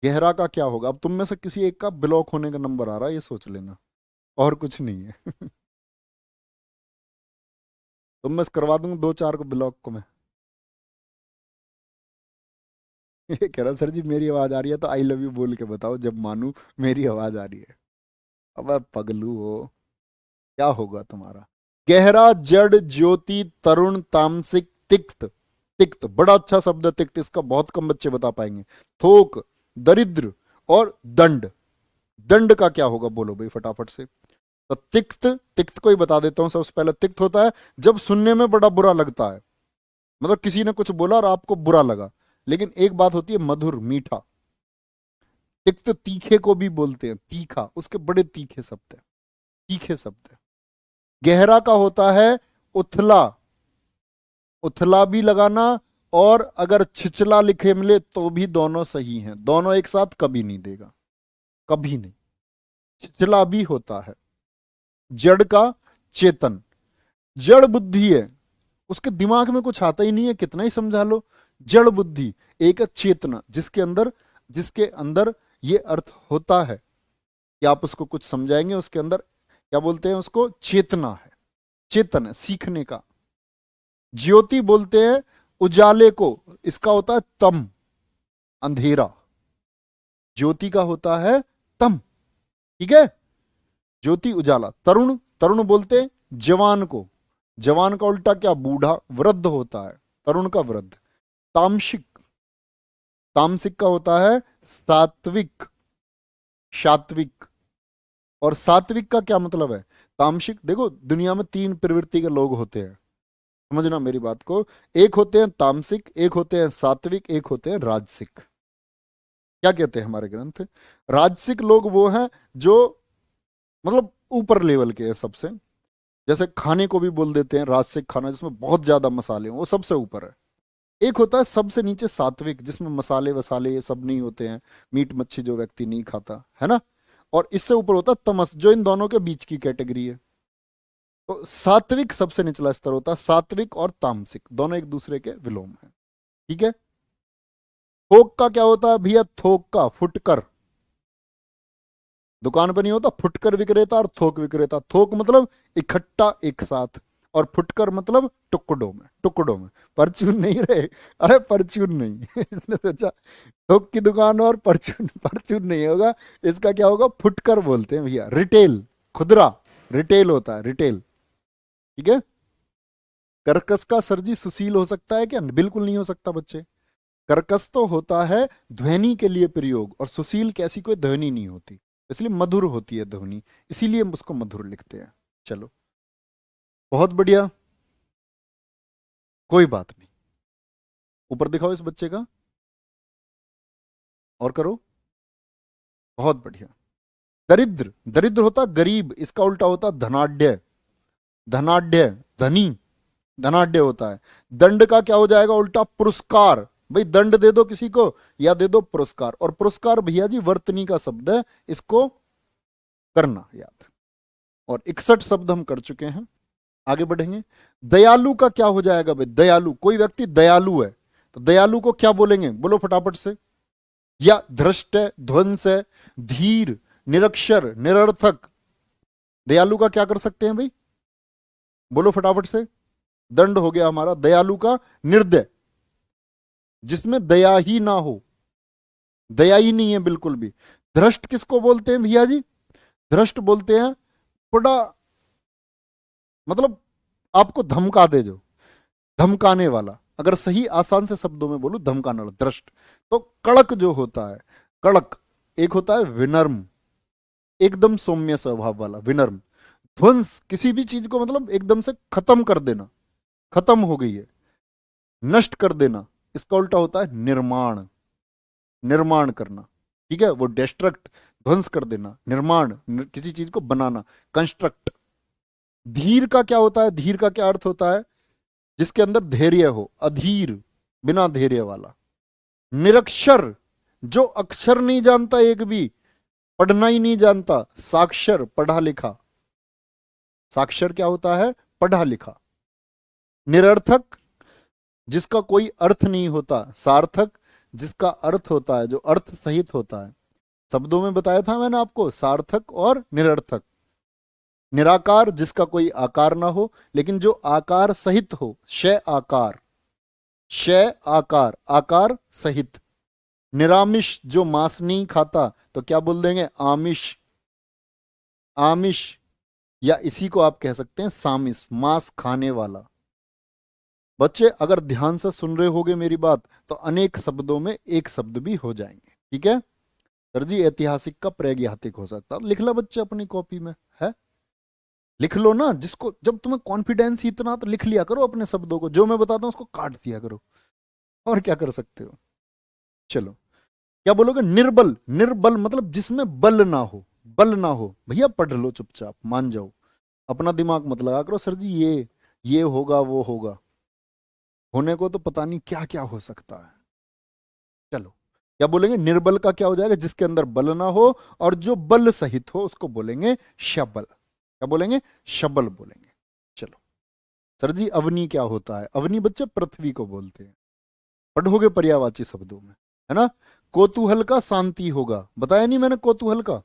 गहरा का क्या होगा? अब तुम में से किसी एक का ब्लॉक होने का नंबर आ रहा है, ये सोच लेना, और कुछ नहीं है। तुम मैं करवा दूंगा 2-4 को ब्लॉक को मैं। ये कह रहा सर जी मेरी आवाज आ रही है तो आई लव यू बोल के बताओ जब मानू मेरी आवाज आ रही है। अब पगलू हो, क्या होगा तुम्हारा? गहरा, जड़, ज्योति, तरुण, तामसिक, तिक्त। तिक्त बड़ा अच्छा शब्द है, तिक्त, इसका बहुत कम बच्चे बता पाएंगे। थोक, दरिद्र और दंड। दंड का क्या होगा बोलो भाई फटाफट से। तो तिक्त, तिक्त को ही बता देता हूं सबसे पहले। तिक्त होता है जब सुनने में बड़ा बुरा लगता है, मतलब किसी ने कुछ बोला और आपको बुरा लगा, लेकिन एक बात होती है मधुर, मीठा। तिक्त तीखे को भी बोलते हैं, तीखा, उसके बड़े तीखे शब्द है, तीखे शब्द है। गहरा का होता है उथला, उथला भी लगाना, और अगर छिछला लिखे मिले तो भी दोनों सही हैं, दोनों एक साथ कभी नहीं देगा, कभी नहीं। छिछला भी होता है। जड़ का चेतन, जड़ बुद्धि है, उसके दिमाग में कुछ आता ही नहीं है, कितना ही समझा लो। जड़ बुद्धि। एक है चेतना, जिसके अंदर ये अर्थ होता है कि आप उसको कुछ समझाएंगे, उसके अंदर क्या बोलते हैं उसको, चेतना है, चेतन है, सीखने का। ज्योति बोलते हैं उजाले को, इसका होता है तम, अंधेरा। ज्योति का होता है तम, ठीक है, ज्योति उजाला। तरुण, तरुण बोलते हैं जवान को, जवान का उल्टा क्या, बूढ़ा, वृद्ध होता है, तरुण का वृद्ध। तामसिक, तामसिक का होता है सात्विक, सात्विक। और सात्विक का क्या मतलब है, तामसिक। देखो दुनिया में 3 प्रवृत्ति के लोग होते हैं, समझना मेरी बात को। एक होते हैं तामसिक, एक होते हैं सात्विक, एक होते हैं राजसिक। क्या कहते हैं हमारे ग्रंथ, राजसिक लोग वो हैं जो मतलब ऊपर लेवल के हैं सबसे। जैसे खाने को भी बोल देते हैं राजसिक खाना, जिसमें बहुत ज्यादा मसाले हो, वो सबसे ऊपर है। एक होता है सबसे नीचे सात्विक, जिसमें मसाले वसाले ये सब नहीं होते हैं, मीट मच्छी जो व्यक्ति नहीं खाता है ना। और इससे ऊपर होता है तमस, जो इन दोनों के बीच की कैटेगरी है। तो सात्विक सबसे निचला स्तर होता है, सात्विक और तामसिक दोनों एक दूसरे के विलोम है, ठीक है। थोक का क्या होता है भैया, थोक का फुटकर, दुकान पर नहीं होता फुटकर विक्रेता और थोक विक्रेता। थोक मतलब इकट्ठा एक साथ, और फुटकर मतलब टुकड़ों में, टुकड़ों में, परचून नहीं रहे, अरे परचून नहीं। इसने सोचा थोक की दुकान और परचून, परचून नहीं होगा, इसका क्या होगा, फुटकर बोलते हैं भैया। रिटेल, खुदरा, रिटेल होता है, रिटेल, ठीक है। कर्कश का सर जी सुशील हो सकता है क्या, बिल्कुल नहीं हो सकता बच्चे। कर्कश तो होता है ध्वनि के लिए प्रयोग, और सुशील कैसी कोई ध्वनि नहीं होती, इसलिए मधुर होती है ध्वनि, इसीलिए हम उसको मधुर लिखते हैं। चलो बहुत बढ़िया, कोई बात नहीं। ऊपर दिखाओ इस बच्चे का, और करो, बहुत बढ़िया। दरिद्र, दरिद्र होता गरीब, इसका उल्टा होता धनाढ्य, धनाढ्य धनी, धनाढ्य होता है। दंड का क्या हो जाएगा उल्टा, पुरस्कार। भाई दंड दे दो किसी को या दे दो पुरस्कार, और पुरस्कार भैया जी वर्तनी का शब्द है, इसको करना याद। और 61 शब्द हम कर चुके हैं, आगे बढ़ेंगे। दयालु का क्या हो जाएगा भाई, दयालु, कोई व्यक्ति दयालु है तो दयालु को क्या बोलेंगे, बोलो फटाफट से। या धृष्ट है, ध्वंस है, धीर, निरक्षर, निरर्थक। दयालु का क्या कर सकते हैं भाई, बोलो फटाफट से। दंड हो गया हमारा दयालु का निर्दय, जिसमें दया ही ना हो, दया ही नहीं है बिल्कुल भी। धृष्ट किसको बोलते हैं भैया जी, धृष्ट बोलते हैं बड़ा, मतलब आपको धमका दे, जो धमकाने वाला, अगर सही आसान से शब्दों में बोलूं धमकाने वाला, दृष्ट। तो कड़क जो होता है, कड़क। एक होता है विनम्र, एकदम सौम्य स्वभाव वाला, विनम्र। ध्वंस, किसी भी चीज को मतलब एकदम से खत्म कर देना, खत्म हो गई है, नष्ट कर देना, इसका उल्टा होता है निर्माण, निर्माण करना, ठीक है, वो डिस्ट्रक्ट, ध्वंस कर देना, निर्माण, किसी चीज को बनाना, कंस्ट्रक्ट। धीर का क्या होता है, धीर का क्या अर्थ होता है, जिसके अंदर धैर्य हो, अधीर, बिना धैर्य वाला। निरक्षर, जो अक्षर नहीं जानता एक भी, पढ़ना ही नहीं जानता। साक्षर, पढ़ा लिखा। साक्षर क्या होता है? पढ़ा लिखा। निरर्थक, जिसका कोई अर्थ नहीं होता। सार्थक, जिसका अर्थ होता है, जो अर्थ सहित होता है। शब्दों में बताया था मैंने आपको, सार्थक और निरर्थक। निराकार, जिसका कोई आकार ना हो लेकिन जो आकार सहित हो। शय आकार, शय आकार, आकार सहित। निरामिष, जो मांस नहीं खाता, तो क्या बोल देंगे? आमिष। आमिष, या इसी को आप कह सकते हैं सामिस, मांस खाने वाला। बच्चे अगर ध्यान से सुन रहे होगे मेरी बात, तो अनेक शब्दों में एक शब्द भी हो जाएंगे। ठीक है सर जी, ऐतिहासिक का प्रैज्ञातिक हो सकता है। लिख लो बच्चे अपनी कॉपी में, है लिख लो ना। जिसको, जब तुम्हें कॉन्फिडेंस ही इतना, तो लिख लिया करो अपने शब्दों को। जो मैं बताता हूं उसको काट दिया करो, और क्या कर सकते हो। चलो, क्या बोलोगे? निर्बल। निर्बल मतलब जिसमें बल ना हो। बल ना हो भैया, पढ़ लो चुपचाप, मान जाओ। अपना दिमाग मत लगा करो सर जी, ये होगा वो होगा। होने को तो पता नहीं क्या क्या हो सकता है। चलो, क्या बोलेंगे? निर्बल का क्या हो जाएगा? जिसके अंदर बल ना हो, और जो बल सहित हो उसको बोलेंगे शबल। क्या बोलेंगे? शबल बोलेंगे। चलो सर जी, अवनी क्या होता है? अवनी बच्चे पृथ्वी को बोलते हैं। पढ़ोगे पर्यायवाची शब्दों में, है ना। कोतूहल का शांति होगा, बताया नहीं मैंने कोतूहल का?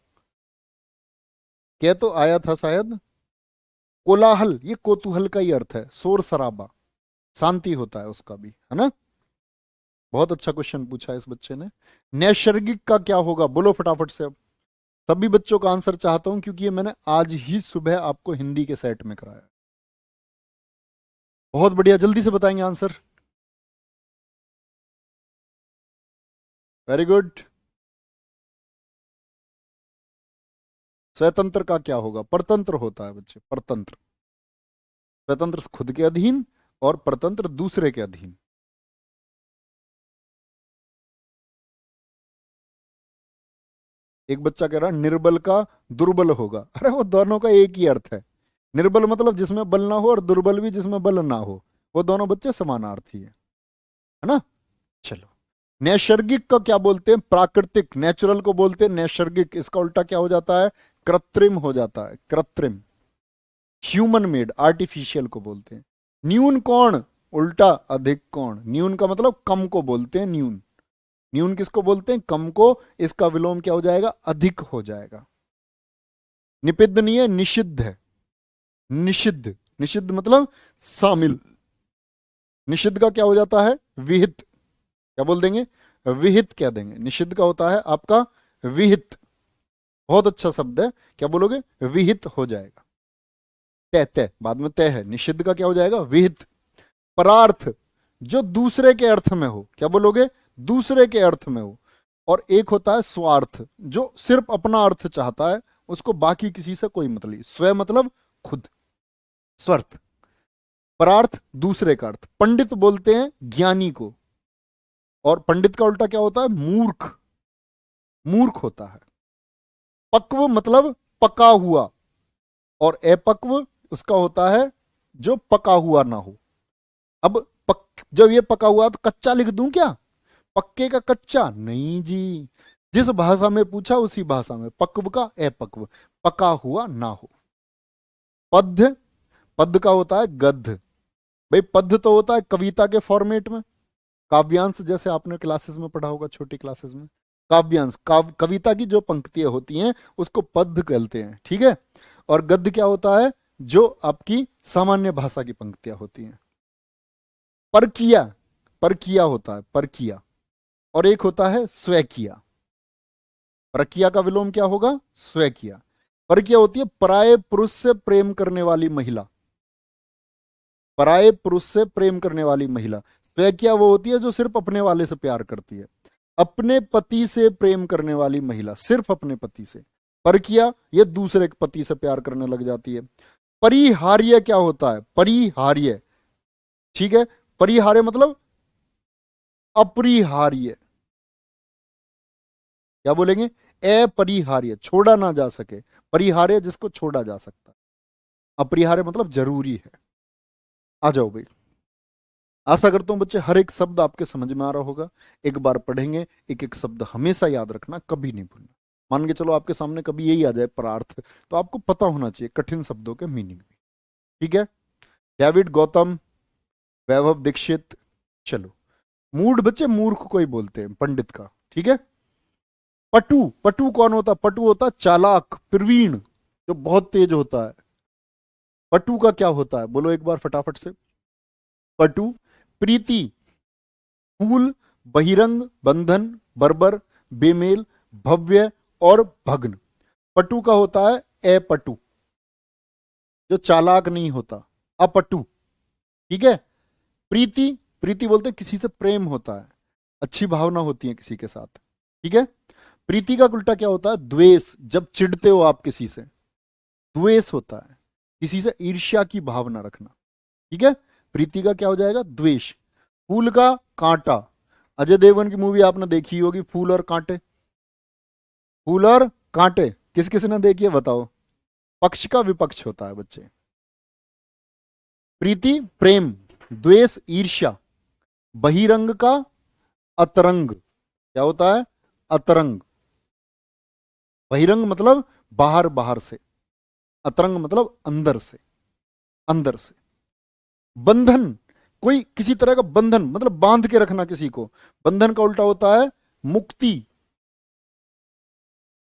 क्या तो आया था शायद। कोलाहल, ये कोतूहल का ही अर्थ है, शोर शराबा। शांति होता है उसका भी, है ना। बहुत अच्छा क्वेश्चन पूछा है इस बच्चे ने। नैसर्गिक का क्या होगा? बोलो फटाफट से अब। सभी बच्चों का आंसर चाहता हूं, क्योंकि ये मैंने आज ही सुबह आपको हिंदी के सेट में कराया। बहुत बढ़िया, जल्दी से बताएंगे आंसर। Very good. स्वतंत्र का क्या होगा? परतंत्र होता है बच्चे, परतंत्र। स्वतंत्र खुद के अधीन, और परतंत्र दूसरे के अधीन। एक बच्चा कह रहा निर्बल का दुर्बल होगा। अरे वो दोनों का एक ही अर्थ है। निर्बल मतलब जिसमें बल ना हो, और दुर्बल भी जिसमें बल ना हो। वो दोनों बच्चे समानार्थी है ना। चलो, नैसर्गिक का क्या बोलते हैं? प्राकृतिक, नेचुरल को बोलते हैं नैसर्गिक। इसका उल्टा क्या हो जाता है? कृत्रिम हो जाता है, कृत्रिम। ह्यूमन मेड, आर्टिफिशियल को बोलते हैं। न्यून कौन? उल्टा अधिक कौन। न्यून का मतलब कम को बोलते हैं न्यून। न्यून किसको बोलते हैं? कम को। इसका विलोम क्या हो जाएगा? अधिक हो जाएगा। निषिद्ध नहीं है, निषिद्ध है। निषिद्ध, निषिद्ध मतलब शामिल। निषिद्ध का क्या हो जाता है? विहित। क्या बोल देंगे? विहित कह देंगे। निषिद्ध का होता है आपका विहित। बहुत अच्छा शब्द है। क्या बोलोगे? विहित हो जाएगा। तय, तय बाद में तय है। निषिद्ध का क्या हो जाएगा? विहित। परार्थ, जो दूसरे के अर्थ में हो। क्या बोलोगे? दूसरे के अर्थ में हो। और एक होता है स्वार्थ, जो सिर्फ अपना अर्थ चाहता है, उसको बाकी किसी से कोई मतलब नहीं। स्व मतलब खुद, स्वार्थ। परार्थ दूसरे का अर्थ। पंडित बोलते हैं ज्ञानी को, और पंडित का उल्टा क्या होता है? मूर्ख। मूर्ख होता है। पक्व मतलब पका हुआ, और अपक्व उसका होता है जो पका हुआ ना हो। अब जब ये पका हुआ तो कच्चा लिख दूं क्या? पक्के का कच्चा नहीं जी। जिस भाषा में पूछा उसी भाषा में। पक्व का अपक्व, पका हुआ ना हो। पद्य, पद्य का होता है गद्य। भाई पद्य तो होता है कविता के फॉर्मेट में। काव्यांश जैसे आपने क्लासेस में पढ़ा होगा, छोटी क्लासेस में। काव्यांश, कविता की जो पंक्तियां होती हैं उसको पद्य कहते हैं, ठीक है। और गद्य क्या होता है? जो आपकी सामान्य भाषा की पंक्तियां होती हैं। परकिया, परकिया होता है, परकिया। और एक होता है स्वकिया। परकिया का विलोम क्या होगा? स्वकिया। परकिया होती है पराये पुरुष से प्रेम करने वाली महिला। पराये पुरुष से प्रेम करने वाली महिला। स्वकिया वो होती है जो सिर्फ अपने वाले से प्यार करती है। अपने पति से प्रेम करने वाली महिला, सिर्फ अपने पति से। परकिया ये दूसरे पति से प्यार करने लग जाती है। परिहार्य क्या होता है? परिहार्य, ठीक है। परिहार्य मतलब अपरिहार्य। क्या बोलेंगे? अपरिहार्य, छोड़ा ना जा सके। परिहार्य जिसको छोड़ा जा सकता है। अपरिहार्य मतलब जरूरी है। आ जाओ भाई। आशा करता हूं बच्चे हर एक शब्द आपके समझ में आ रहा होगा। एक बार पढ़ेंगे, एक एक शब्द हमेशा याद रखना, कभी नहीं भूलना। मान के चलो आपके सामने कभी यही आ जाए परार्थ, तो आपको पता होना चाहिए कठिन शब्दों के मीनिंग भी। ठीक है। डेविड गौतम, वैभव दीक्षित। चलो, मूड बच्चे मूर्ख को ही बोलते हैं, पंडित का। ठीक है। पटु, पटु कौन होता? पटु होता चालाक, प्रवीण, जो बहुत तेज होता है। पटु का क्या होता है, बोलो एक बार फटाफट से। पटु, प्रीति, फूल, बहिरंग, बंधन, बर्बर, बेमेल, भव्य और भग्न। पटु का होता है अपटु, जो चालाक नहीं होता, अपटु। ठीक है। प्रीति, प्रीति बोलते हैं किसी से प्रेम होता है, अच्छी भावना होती है किसी के साथ। ठीक है। प्रीति का उल्टा क्या होता है? द्वेष, जब चिढ़ते हो आप किसी से, द्वेष होता है, किसी से ईर्ष्या की भावना रखना। ठीक है। प्रीति का क्या हो जाएगा? द्वेष। फूल का कांटा, अजय देवगन की मूवी आपने देखी होगी, फूल और कांटे। फूल और कांटे किस किस ने देखी है बताओ? पक्ष का विपक्ष होता है बच्चे। प्रीति प्रेम, द्वेष ईर्ष्या। बहिरंग का अतरंग, क्या होता है? अतरंग। बहिरंग मतलब बाहर, बाहर से। अतरंग मतलब अंदर से, अंदर से। बंधन, कोई किसी तरह का बंधन मतलब बांध के रखना किसी को। बंधन का उल्टा होता है मुक्ति।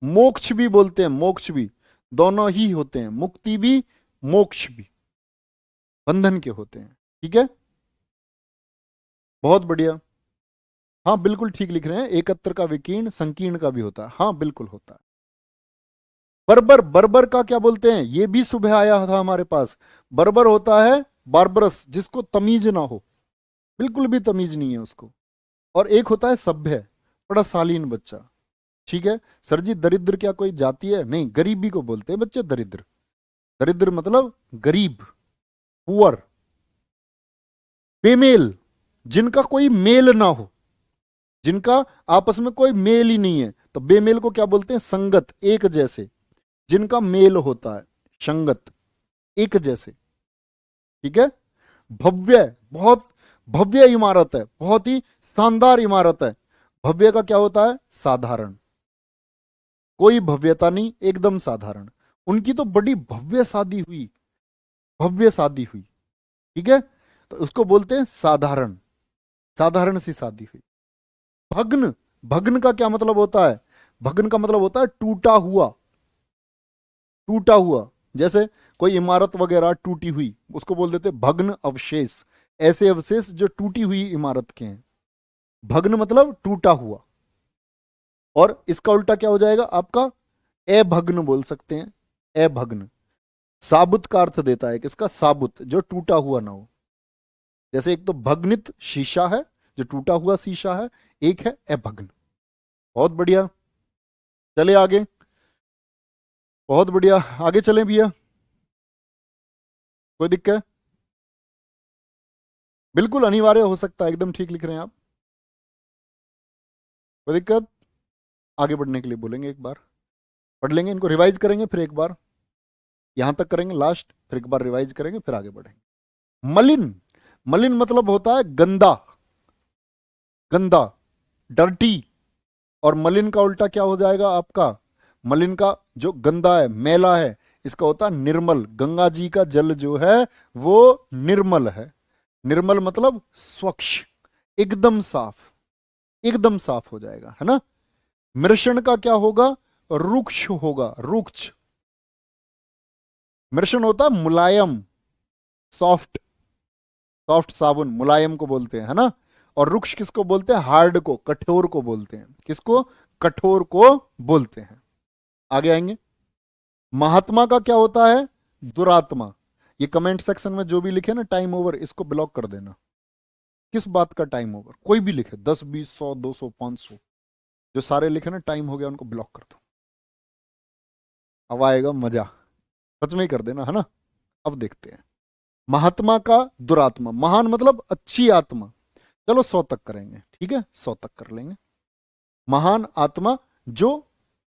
मोक्ष भी बोलते हैं, मोक्ष भी, दोनों ही होते हैं, मुक्ति भी मोक्ष भी बंधन के होते हैं। ठीक है। बहुत बढ़िया। हाँ बिल्कुल ठीक लिख रहे हैं। एकत्र का विकीर्ण, संकीर्ण का भी होता है। हाँ बिल्कुल होता है। बर्बर, बर्बर का क्या बोलते हैं? ये भी सुबह आया था हमारे पास। बर्बर होता है बार्बरस, जिसको तमीज ना हो, बिल्कुल भी तमीज नहीं है उसको। और एक होता है सभ्य, बड़ा शालीन बच्चा। ठीक है। सर जी दरिद्र क्या कोई जाति है? नहीं, गरीबी को बोलते हैं बच्चे दरिद्र। दरिद्र मतलब गरीब, पुअर। बेमेल, जिनका कोई मेल ना हो, जिनका आपस में कोई मेल ही नहीं है, तो बेमेल को क्या बोलते हैं? संगत, एक जैसे, जिनका मेल होता है, संगत, एक जैसे। ठीक है। भव्य, बहुत भव्य इमारत है, बहुत ही शानदार इमारत है। भव्य का क्या होता है? साधारण, कोई भव्यता नहीं, एकदम साधारण। उनकी तो बड़ी भव्य शादी हुई, भव्य शादी हुई। ठीक है। तो उसको बोलते हैं साधारण, साधारण सी शादी हुई। भग्न, भग्न का क्या मतलब होता है? भग्न का मतलब होता है टूटा हुआ, टूटा हुआ। जैसे कोई इमारत वगैरह टूटी हुई, उसको बोल देते भग्न अवशेष। ऐसे अवशेष जो टूटी हुई इमारत के हैं। भग्न मतलब टूटा हुआ। और इसका उल्टा क्या हो जाएगा आपका? अभग्न बोल सकते हैं, अभग्न। साबुत का अर्थ देता है किसका? साबुत, जो टूटा हुआ ना हो। जैसे एक तो भग्नित शीशा है, जो टूटा हुआ शीशा है, एक है अभग्न। बहुत बढ़िया, चले आगे। बहुत बढ़िया, आगे चलें भैया, कोई दिक्कत? बिल्कुल अनिवार्य हो सकता है, एकदम ठीक लिख रहे हैं आप, कोई दिक्कत? आगे बढ़ने के लिए बोलेंगे, एक बार पढ़ लेंगे, इनको रिवाइज करेंगे, फिर एक बार यहां तक करेंगे लास्ट, फिर एक बार रिवाइज करेंगे, फिर आगे बढ़ेंगे। मलिन, मलिन मतलब होता है गंदा, गंदा, डर्टी। और मलिन का उल्टा क्या हो जाएगा आपका? मलिन का जो गंदा है, मैला है, इसका होता है निर्मल। गंगा जी का जल जो है वो निर्मल है। निर्मल मतलब स्वच्छ, एकदम साफ, एकदम साफ हो जाएगा, है ना। मृषण का क्या होगा? रुक्ष होगा, रुक्ष। मृषण होता है मुलायम, सॉफ्ट, सॉफ्ट साबुन मुलायम को बोलते हैं, है ना। और रुक्ष किसको बोलते हैं? हार्ड को, कठोर को बोलते हैं। किसको? कठोर को बोलते हैं। आगे आएंगे। महात्मा का क्या होता है? दुरात्मा। ये कमेंट सेक्शन में जो भी लिखे ना टाइम ओवर, इसको ब्लॉक कर देना। किस बात का टाइम ओवर? कोई भी लिखे, 10 20 100 200 500, जो सारे लिखे ना टाइम हो गया उनको ब्लॉक कर दो। अब आएगा मजा, सच में ही कर देना, है ना। अब देखते हैं। महात्मा का दुरात्मा, महान मतलब अच्छी आत्मा। चलो 100 तक करेंगे, ठीक है, 100 तक कर लेंगे। महान आत्मा, जो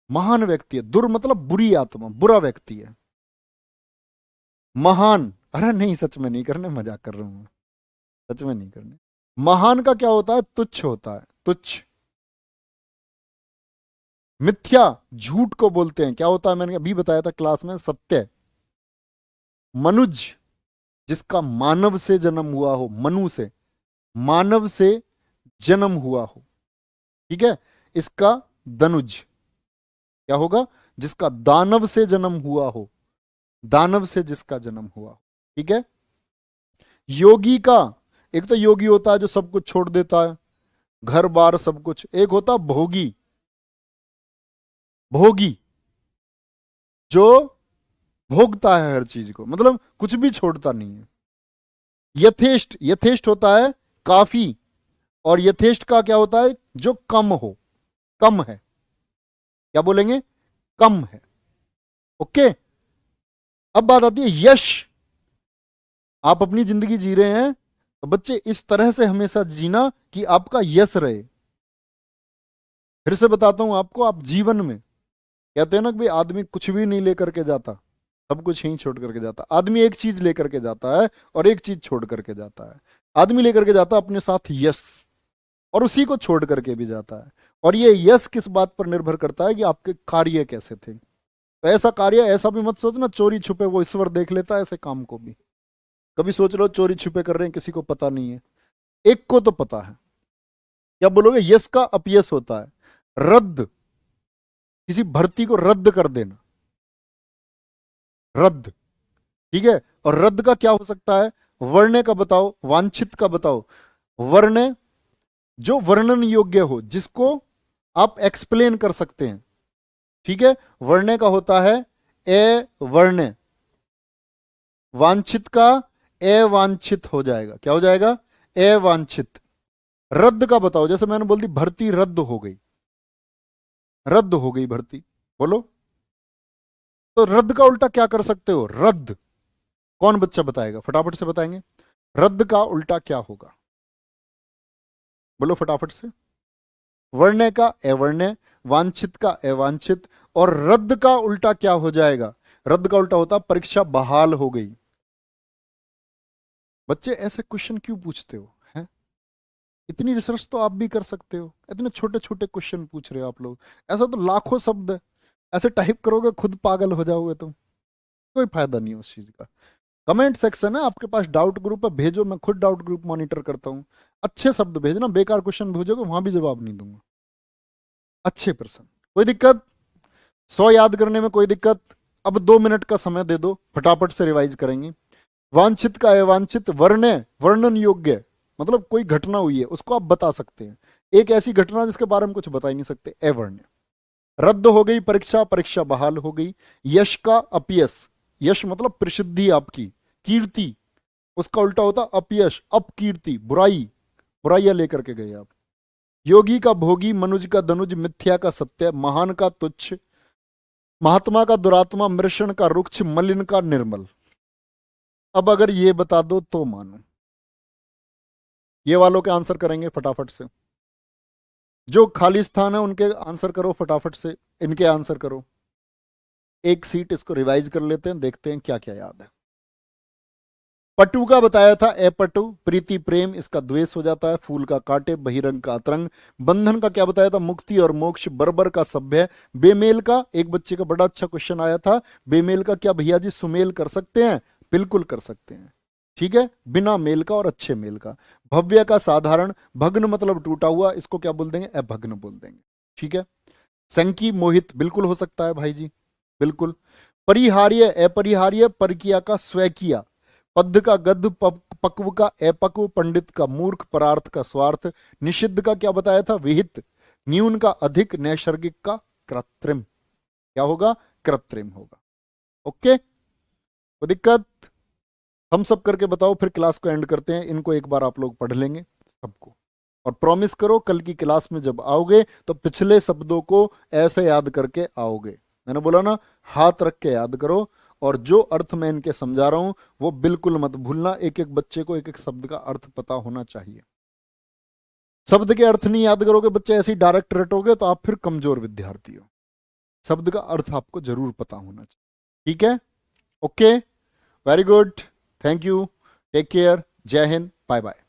महान व्यक्ति है। दुर मतलब बुरी आत्मा, बुरा व्यक्ति है। महान, अरे नहीं सच में नहीं करने, मजाक कर रहा हूं। सच में नहीं करने। महान का क्या होता है? तुच्छ होता है, तुच्छ। मिथ्या, झूठ को बोलते हैं, क्या होता है? मैंने अभी बताया था क्लास में, सत्य। मनुज, जिसका मानव से जन्म हुआ हो, मनु से, मानव से जन्म हुआ हो, ठीक है, इसका दनुज। क्या होगा? जिसका दानव से जन्म हुआ हो, दानव से जिसका जन्म हुआ हो, ठीक है। योगी का, एक तो योगी होता है जो सब कुछ छोड़ देता है, घर बार सब कुछ। एक होता भोगी, भोगी जो भोगता है हर चीज को, मतलब कुछ भी छोड़ता नहीं है। यथेष्ट, यथेष्ट होता है काफी, और यथेष्ट का क्या होता है? जो कम हो, कम है। क्या बोलेंगे? कम है। ओके। अब बात आती है यश। आप अपनी जिंदगी जी रहे हैं तो बच्चे इस तरह से हमेशा जीना कि आपका यश रहे। फिर से बताता हूं आपको, आप जीवन में, कहते हैं ना कि भाई आदमी कुछ भी नहीं लेकर के जाता, सब कुछ यहीं छोड़ करके जाता। आदमी एक चीज लेकर के जाता है और एक चीज छोड़ करके जाता है। आदमी लेकर के जाता है अपने साथ यश, और उसी को छोड़ करके भी जाता है। और ये यश किस बात पर निर्भर करता है? कि आपके कार्य कैसे थे। तो ऐसा कार्य, ऐसा भी मत सोचना चोरी छुपे वो ईश्वर देख लेता है, ऐसे काम को भी कभी सोच लो चोरी छुपे कर रहे हैं, किसी को पता नहीं है, एक को तो पता है। क्या बोलोगे? यश का अपयश होता है रद्द, किसी भर्ती को रद्द कर देना, रद्द, ठीक है। और रद्द का क्या हो सकता है? वर्ण का बताओ, वांछित का बताओ। वर्ण, जो वर्णन योग्य हो, जिसको आप एक्सप्लेन कर सकते हैं, ठीक है, वर्ण का होता है अवर्ण। वांछित का अवांछित हो जाएगा। क्या हो जाएगा? अवांछित। रद्द का बताओ, जैसे मैंने बोल दी भर्ती रद्द हो गई, रद्द हो गई भर्ती, बोलो। तो रद्द का उल्टा क्या कर सकते हो? रद्द। कौन बच्चा बताएगा? फटाफट से बताएंगे। रद्द का उल्टा क्या होगा? बोलो फटाफट से। वर्ण का अवर्ण, वांछित का अवांछित, और रद्द का उल्टा क्या हो जाएगा? रद्द का उल्टा होता परीक्षा बहाल हो गई। बच्चे ऐसे क्वेश्चन क्यों पूछते हो? हैं? इतनी रिसर्च तो आप भी कर सकते हो, इतने छोटे छोटे क्वेश्चन पूछ रहे हो आप लोग। ऐसा तो लाखों शब्द है, ऐसे टाइप करोगे खुद पागल हो जाओगे तुम, कोई फायदा नहीं है उस चीज का। कमेंट सेक्शन है आपके पास, डाउट ग्रुप है, भेजो, मैं खुद डाउट ग्रुप मॉनिटर करता हूँ। अच्छे शब्द भेजना, बेकार क्वेश्चन भेजोगे वहां भी जवाब नहीं दूंगा। अच्छे प्रश्न, कोई दिक्कत? 100 याद करने में कोई दिक्कत? अब 2 मिनट का समय दे दो, फटाफट से रिवाइज करेंगे। वांछित का अवांछित, वर्ण, वर्णन योग्य, मतलब कोई घटना हुई है उसको आप बता सकते हैं, एक ऐसी घटना जिसके बारे में कुछ बता ही नहीं सकते, अवर्ण। रद्द हो गई परीक्षा, परीक्षा बहाल हो गई। यश का अपयश, यश मतलब प्रसिद्धि आपकी, कीर्ति, उसका उल्टा होता अपयश, अपकीर्ति, बुराई, बुराइयां लेकर के गए आप। योगी का भोगी, मनुज का दनुज, मिथ्या का सत्य, महान का तुच्छ, महात्मा का दुरात्मा, मृषण का रुक्ष, मलिन का निर्मल। अब अगर ये बता दो तो मानो। ये वालों के आंसर करेंगे फटाफट से, जो खाली स्थान है उनके आंसर करो फटाफट से, इनके आंसर करो। एक सीट इसको रिवाइज कर लेते हैं, देखते हैं क्या क्या याद है। पटु का बताया था अपटु, प्रीति प्रेम, इसका द्वेष हो जाता है। फूल का कांटे, बहिरंग का अतरंग। बंधन का क्या बताया था? मुक्ति और मोक्ष। बर्बर का सभ्य। बेमेल का, एक बच्चे का बड़ा अच्छा क्वेश्चन आया था, बेमेल का क्या भैया जी सुमेल कर सकते हैं? बिल्कुल कर सकते हैं, ठीक है, बिना मेल का और अच्छे मेल का। भव्य का साधारण, भग्न मतलब टूटा हुआ, इसको क्या बोल देंगे? अभग्न बोल देंगे, ठीक है। संकी मोहित, बिल्कुल हो सकता है भाई जी, बिल्कुल। परिहार्य अपरिहार्य, परकिया का स्वकिया। पद्ध का गद्ध, पक्व का अपक्व, पंडित का मूर्ख, परार्थ का स्वार्थ। निषिद्ध का क्या बताया था? विहित। न्यून का अधिक, नैसर्गिक का कृत्रिम। क्या होगा? कृत्रिम होगा। ओके, कोई दिक्कत? हम सब करके बताओ, फिर क्लास को एंड करते हैं। इनको एक बार आप लोग पढ़ लेंगे सबको, और प्रॉमिस करो कल की क्लास में जब आओगे तो पिछले शब्दों को ऐसे याद करके आओगे। मैंने बोला ना, हाथ रख के याद करो, और जो अर्थ मैं इनके समझा रहा हूं वो बिल्कुल मत भूलना। एक एक बच्चे को एक एक शब्द का अर्थ पता होना चाहिए। शब्द के अर्थ नहीं याद करोगे बच्चे, ऐसे ही डायरेक्ट रटोगे तो आप फिर कमजोर विद्यार्थी हो। शब्द का अर्थ आपको जरूर पता होना चाहिए, ठीक है। Okay, very good, thank you, take care, जय हिंद, बाय बाय।